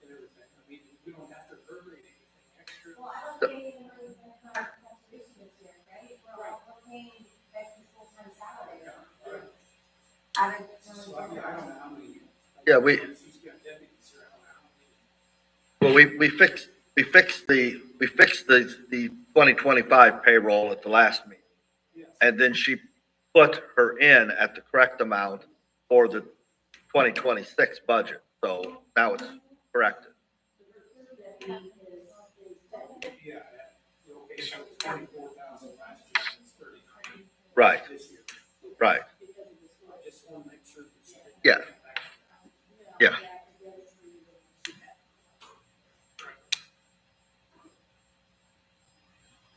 and everything, I mean, we don't have to appropriate anything extra. Well, I don't think anything really is gonna come out of conservation this year, right? We're paying Becky's full-time salary. Out of. So I mean, I don't know how many. Yeah, She's got deputies around, I don't know. well, we fixed the 2025 payroll at the last meeting. Yes. And then she put her in at the correct amount for the 2026 budget. So now it's corrected. Yeah, okay, so it's 24,000 last year, it's 39. Right, This year. right. I just want to make sure. that she- Yeah. Yeah.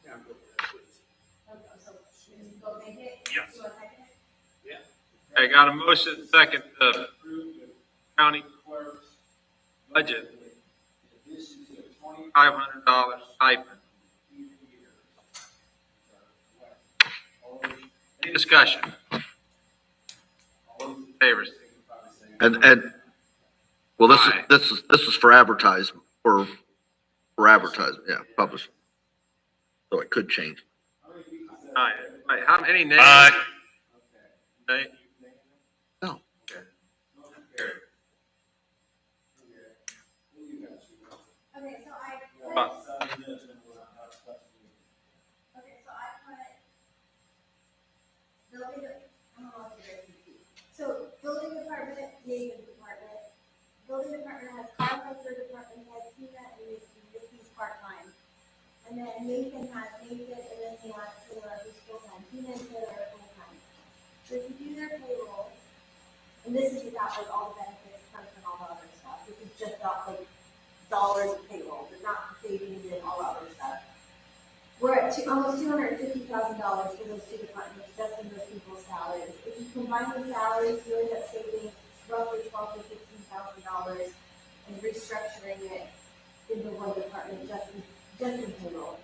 Yeah, I'm good with that, please. Yes. Yeah. I got a motion second to approve the county clerk's budget, $2,500 stipend. Any discussion? All those in favor, signify by saying aye. And, well, Aye. this is for advertisement, for advertisement, yeah, publishing. So it could change. Aye. Right, how many nays? Aye. Nay? No. Okay. Motion carried. Okay, so I put. But- Okay, so I put. Building, I don't know what to do. So building department, Nathan's department. Building department has Carl as their department head, Tina and Nikki's part-time. And then Nathan has Nathan, and then he has Taylor who's full-time. Tina and Taylor are full-time. So if you do their payroll, and this is without like all the benefits, perks and all the other stuff. This is just about like dollars of payroll, but not savings and all the other stuff. We're at almost $250,000 for those two departments, just in those people's salaries. If you combine the salaries, you end up saving roughly $12,000 to $15,000 and restructuring it into one department, just in payroll,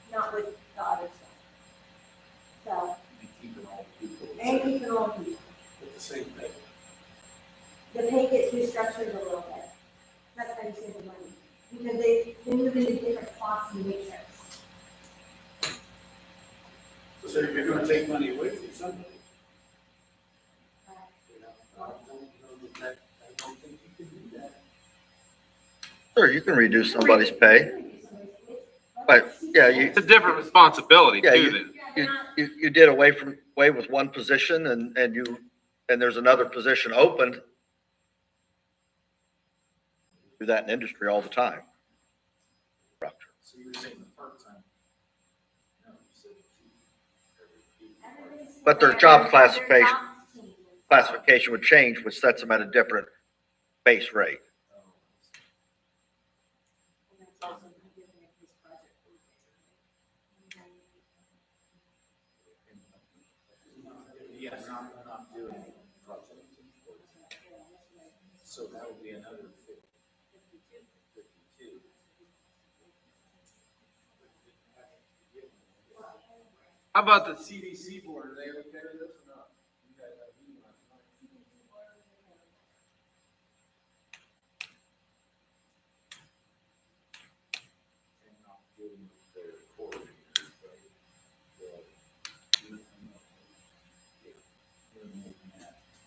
not with the other stuff. So, And keeping all the people. and keeping all people. With the same pay. The pay gets restructured a little bit. That's how you save the money. Because they move into different spots in the matrix. So you're gonna take money away from somebody. You know, I don't know that, I don't think you can do that. Sure, you can reduce somebody's pay, but yeah, It's a different responsibility Yeah, too then. you did away with one position and there's another position open. Do that in industry all the time. So you're saying the part-time. No, you said Everybody's- But their job classification. classification would change, which sets them at a different base rate. And that's also giving it this project. Yeah, not doing it. So that would be another 52. How about the CDC board? Are they okay with this or not? You guys have a meeting last night. And not doing their coordinator, right?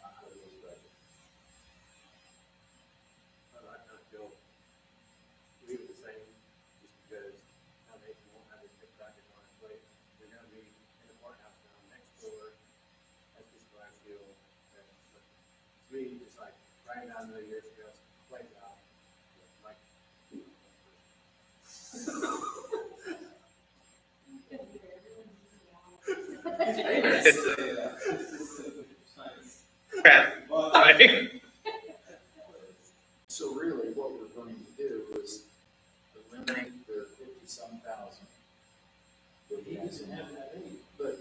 Out of those budgets. But I kind of feel leave it the same, just because foundation won't have this big project on its plate. We're gonna be in the courthouse now next door. That's just what I feel. It's really just like right now, another year's ago, it's a playground. Like. So really, what we're going to do is eliminate the 50-some thousand. He doesn't have that any. But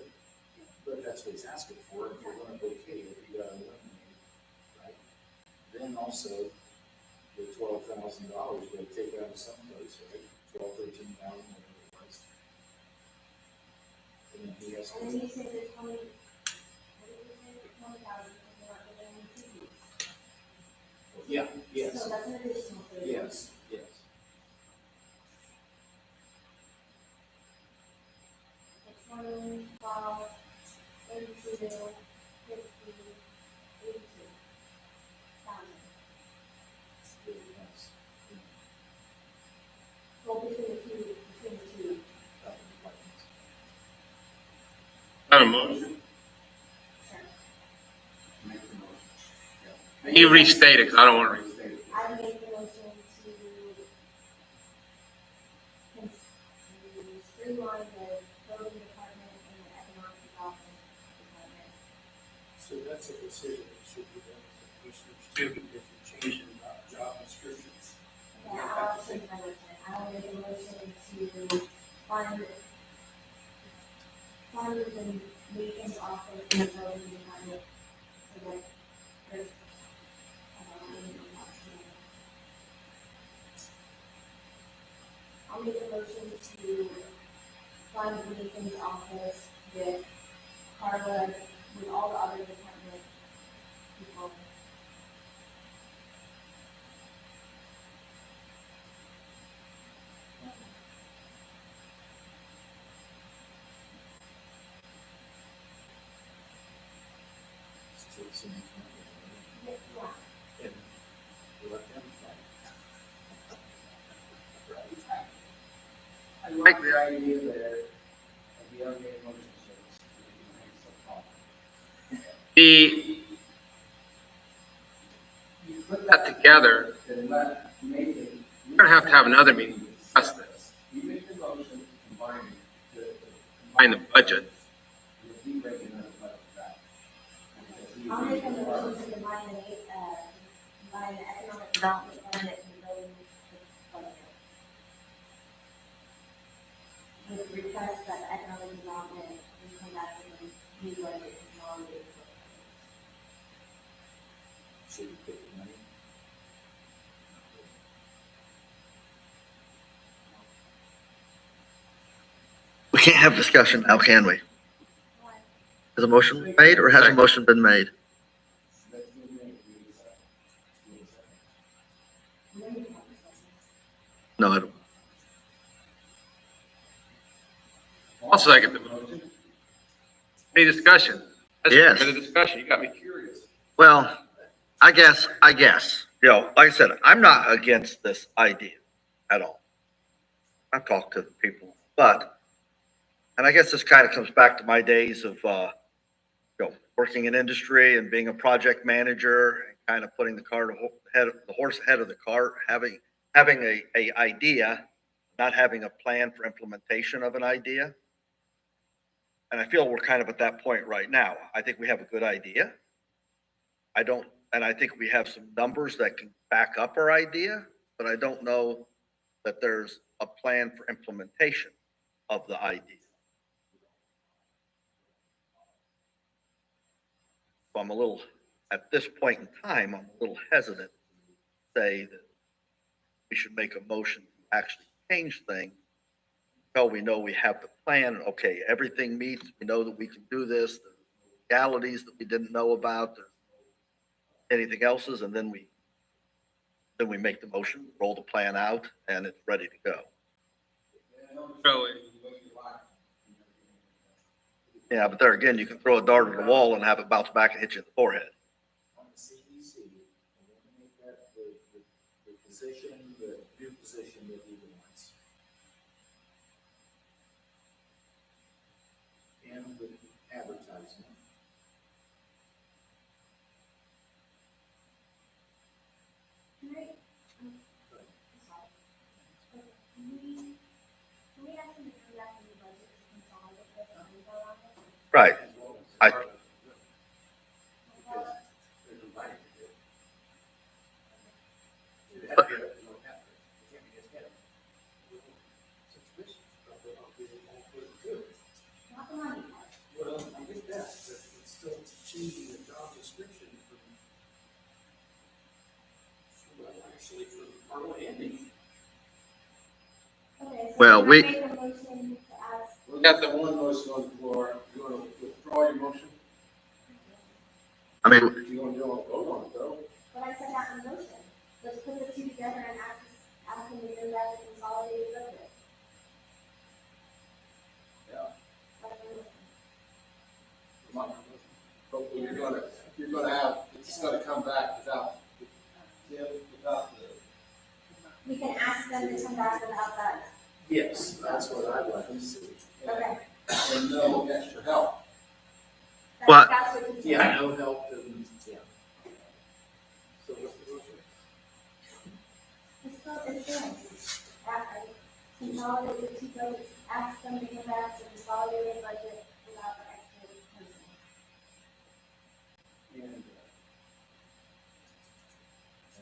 that's what he's asking for, if we're gonna okay it, you gotta eliminate, right? Then also, the $12,000, we'll take out of someplace, right? 13,000, whatever it was. And then he has And then to, you said the 20, what did you say, the 20,000, something like that, and then yeah, yes, So that's an additional 30. yes, yes. It's 20, 12, 32, 50, 82 thousand. Really nice. Well, between the two. Not a motion. Sure. Make the motion. You restate it, because I don't want to restate it. I make the motion to streamline the building department and the economic development department. So that's a decision that should be done with the commissioners too, because you're changing job descriptions. Yeah, I'll change my motion. I'll make a motion to fund the Lincoln's office in the building department. So that there's, I'll make a motion to fund Lincoln's office with Carla, with all the other department people. So it's in the Yeah. and let them fight. I like the idea there of the elevated motion service. You put that together, Then let, make it. we're gonna have another meeting to discuss this, You make the motion, combine the. combine the budget. You'll be breaking another budget back. I'll make a motion to combine the economic development budget and building budget. With request that the economic development will come back with a new budget consolidated. Should we put the money? We can't have discussion now, can we? Has a motion been made or has a motion been made? Let's do it. No, I don't. I'll second the motion. Any discussion? That's Yes. a discussion. You got me curious. Well, I guess, you know, like I said, I'm not against this idea at all. I've talked to people, but, and I guess this kind of comes back to my days of, you know, working in industry and being a project manager and kind of putting the horse ahead of the cart, having a idea, not having a plan for implementation of an idea. And I feel we're kind of at that point right now. I think we have a good idea. I don't, and I think we have some numbers that can back up our idea, but I don't know that there's a plan for implementation of the idea. So I'm a little, at this point in time, I'm a little hesitant to say that we should make a motion to actually change things until we know we have the plan. Okay, everything meets, we know that we can do this, the legalities that we didn't know about, anything else's, and then we make the motion, roll the plan out, and it's ready to go. So, Yeah, but there again, you can throw a dart at the wall and have it bounce back and hit you in the forehead. On the CEC, I want to make that the position, the new position that he wants. And the advertisement. Can I, I'm sorry. Can we ask him to come back in the budget to consolidate this and info on it? Right. I, Not the money part. Well, I get that, but it's still changing the job description actually from Arnold and me. Okay, so Well, can I we- make a motion to ask? We got the one motion on the floor. You want to withdraw your motion? I mean, If you want to vote on it though. But I said that in the motion. Let's put the two together and ask him to bring back the consolidated budget. Yeah. That's my motion. Come on. But you're gonna have, it's gonna come back without the. We can ask them to come back without that. Yes, that's what I'd like to see. Okay. And no extra help. What? That's what you said. Yeah, no help and, yeah. So what's the motion? It's still, it's good. Consolidate the two budgets, ask them to come back to consolidated budget without the extra person.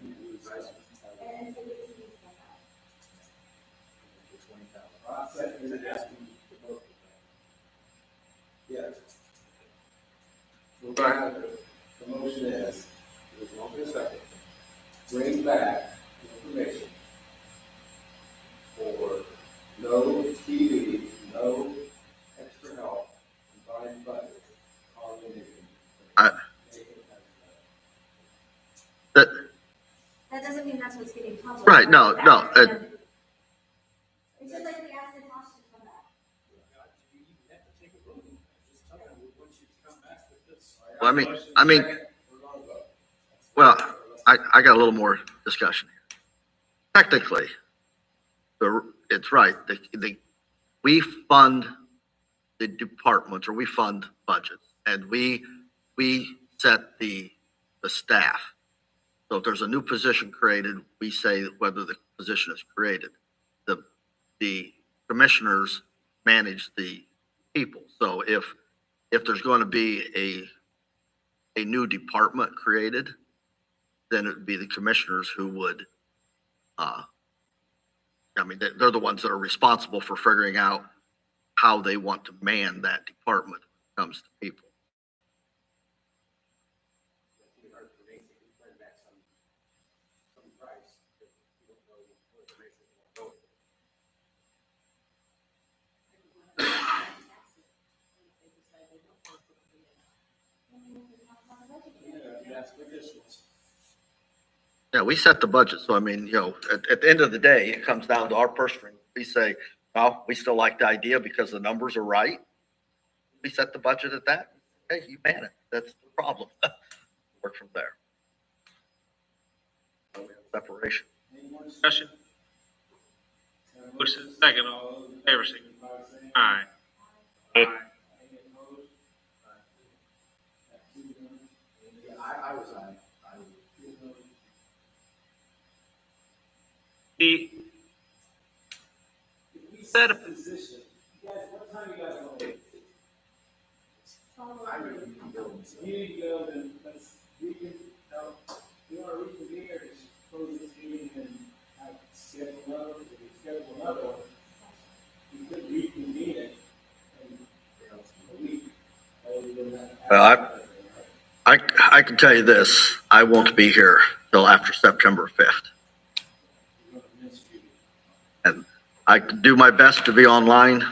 And the advice. And take it to you somehow. $20,000. Second is asking to vote. Yes. We're going to have the motion is, there's one for a second, bring back information for no TV, no extra help, combined budget, combination. that, That doesn't mean that's what's getting published. Right, no, no, It's just like we asked the Tosh to come back. well, I mean, well, I got a little more discussion here. Technically, it's right, we fund the departments, or we fund budgets, and we set the staff. So if there's a new position created, we say whether the position is created. The commissioners manage the people. So if there's going to be a new department created, then it would be the commissioners who would, I mean, they're the ones that are responsible for figuring out how they want to man that department when it comes to people. Yeah, we set the budget. So I mean, at the end of the day, it comes down to our purse string. We say, well, we still like the idea because the numbers are right. We set the budget at that. Hey, you man it. That's the problem. Work from there. Separation. any more discussion? Motion is second, all those in favor, signify by saying aye. Aye. Any opposed? Yeah, I was on. If we set a position, you guys, what time you guys want to wait? I You need to go, then let's, we can, we want to reconvene or just close this meeting and have schedule another, if we schedule another one. We could reconvene it in a week. Other than that. Well, I can tell you this, I won't be here till after September 5th. We're gonna miss you. And I can do my best to be online,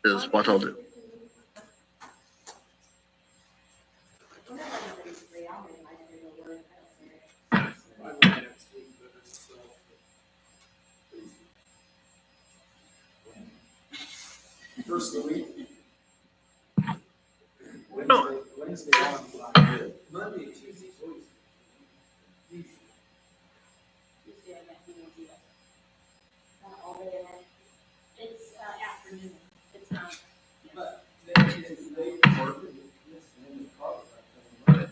is what I'll do. Whenever everybody's free, I'll make my schedule work. I don't care. I will next week, but it's still. First of the week. Wednesday on, Monday, Tuesday, always. Tuesday, I can't do it. All day and night. It's, afternoon, it's not. But then it's late, or this, and then the problem, right?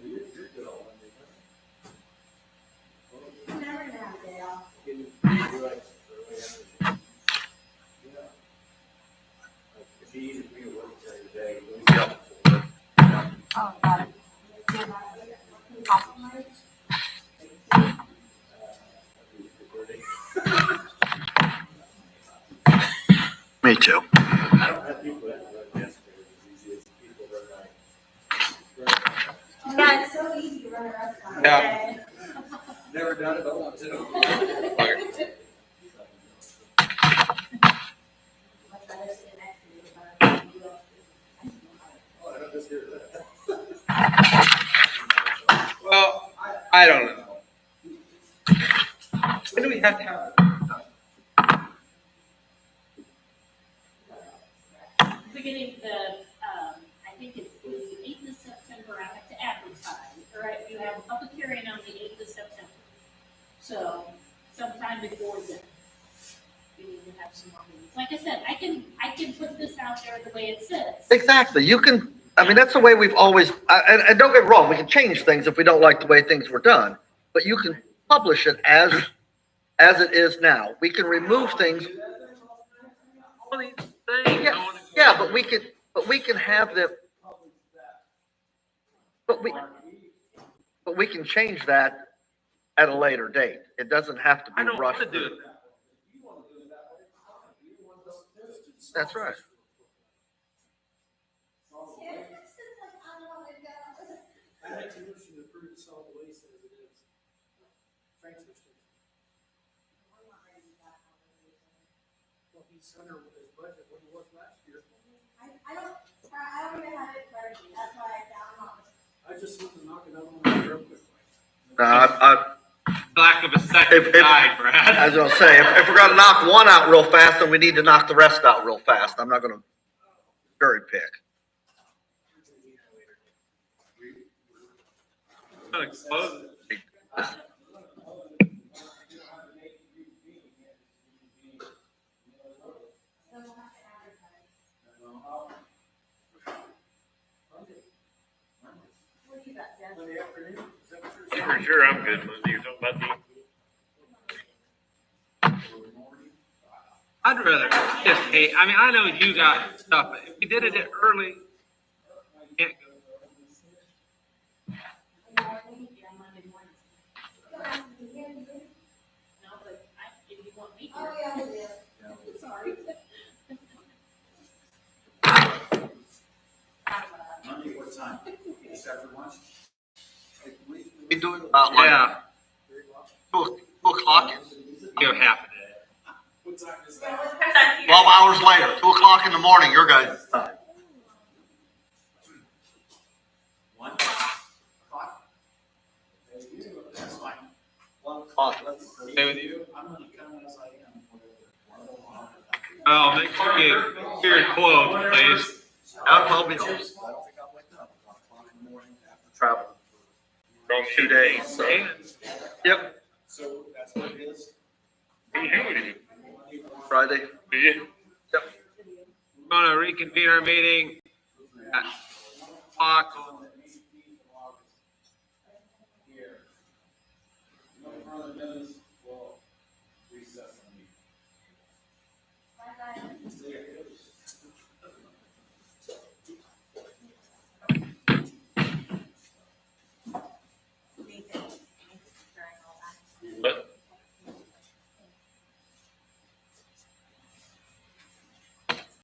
You're good on Monday. You never have a day off. You're right. Yeah. It's easy for me to work every day. Oh, got it. Me too. I don't have people that run yesterday as easy as people run Yeah, it's so easy to run a restaurant. Yeah. Never done it, but want to. Much better sitting next to you, but Oh, I don't just hear that. Well, I don't know. When do we have to have it? Beginning I think it's the 8th of September, I have to advertise, or you have a public hearing on the 8th of September. So sometime before then, we need to have some more meetings. Like I said, I can put this out there the way it sits. Exactly, you can, I mean, that's the way we've always, and don't get me wrong, we can change things if we don't like the way things were done, but you can publish it as it is now. We can remove things. Yeah, but we can have them, but we can change that at a later date. It doesn't have to be I don't want rushed to do through. it. That's right. I make a motion to approve solid waste as it is. Transfer station. Well, he's under with his budget, what he was last year. I don't even have it in front of me, that's why I found out. I just want to knock it out on the real quick. Lack of a second guide, Brad. I was gonna say, if we're gonna knock one out real fast, then we need to knock the rest out real fast. I'm not gonna cherry pick. Gonna close it. What do you got, Jeff? Monday afternoon, is that what you're saying? For sure, I'm good Monday. You're talking about the. I'd rather just, hey, I mean, I know you got stuff, but if we did it early, can't go. Yeah, Monday morning. No, but if you want me to. Oh, yeah, we do. Sorry. Monday, what time? Just after lunch? We do it about like Yeah, 2 o'clock, give half a day. What time is that? 12 hours later, 2 o'clock in the morning, your guys' time. 1 o'clock? That's fine. 1 o'clock. Okay with you? I'm gonna come as I am, whatever. Oh, make sure you're quote, please. I'll probably, I don't think I'll wake up 1 o'clock in the morning after travel Wrong 2 days, so. Okay. Yep, So that's what it is? Friday. Do you? Yep. We're gonna reconvene our meeting at 1 o'clock on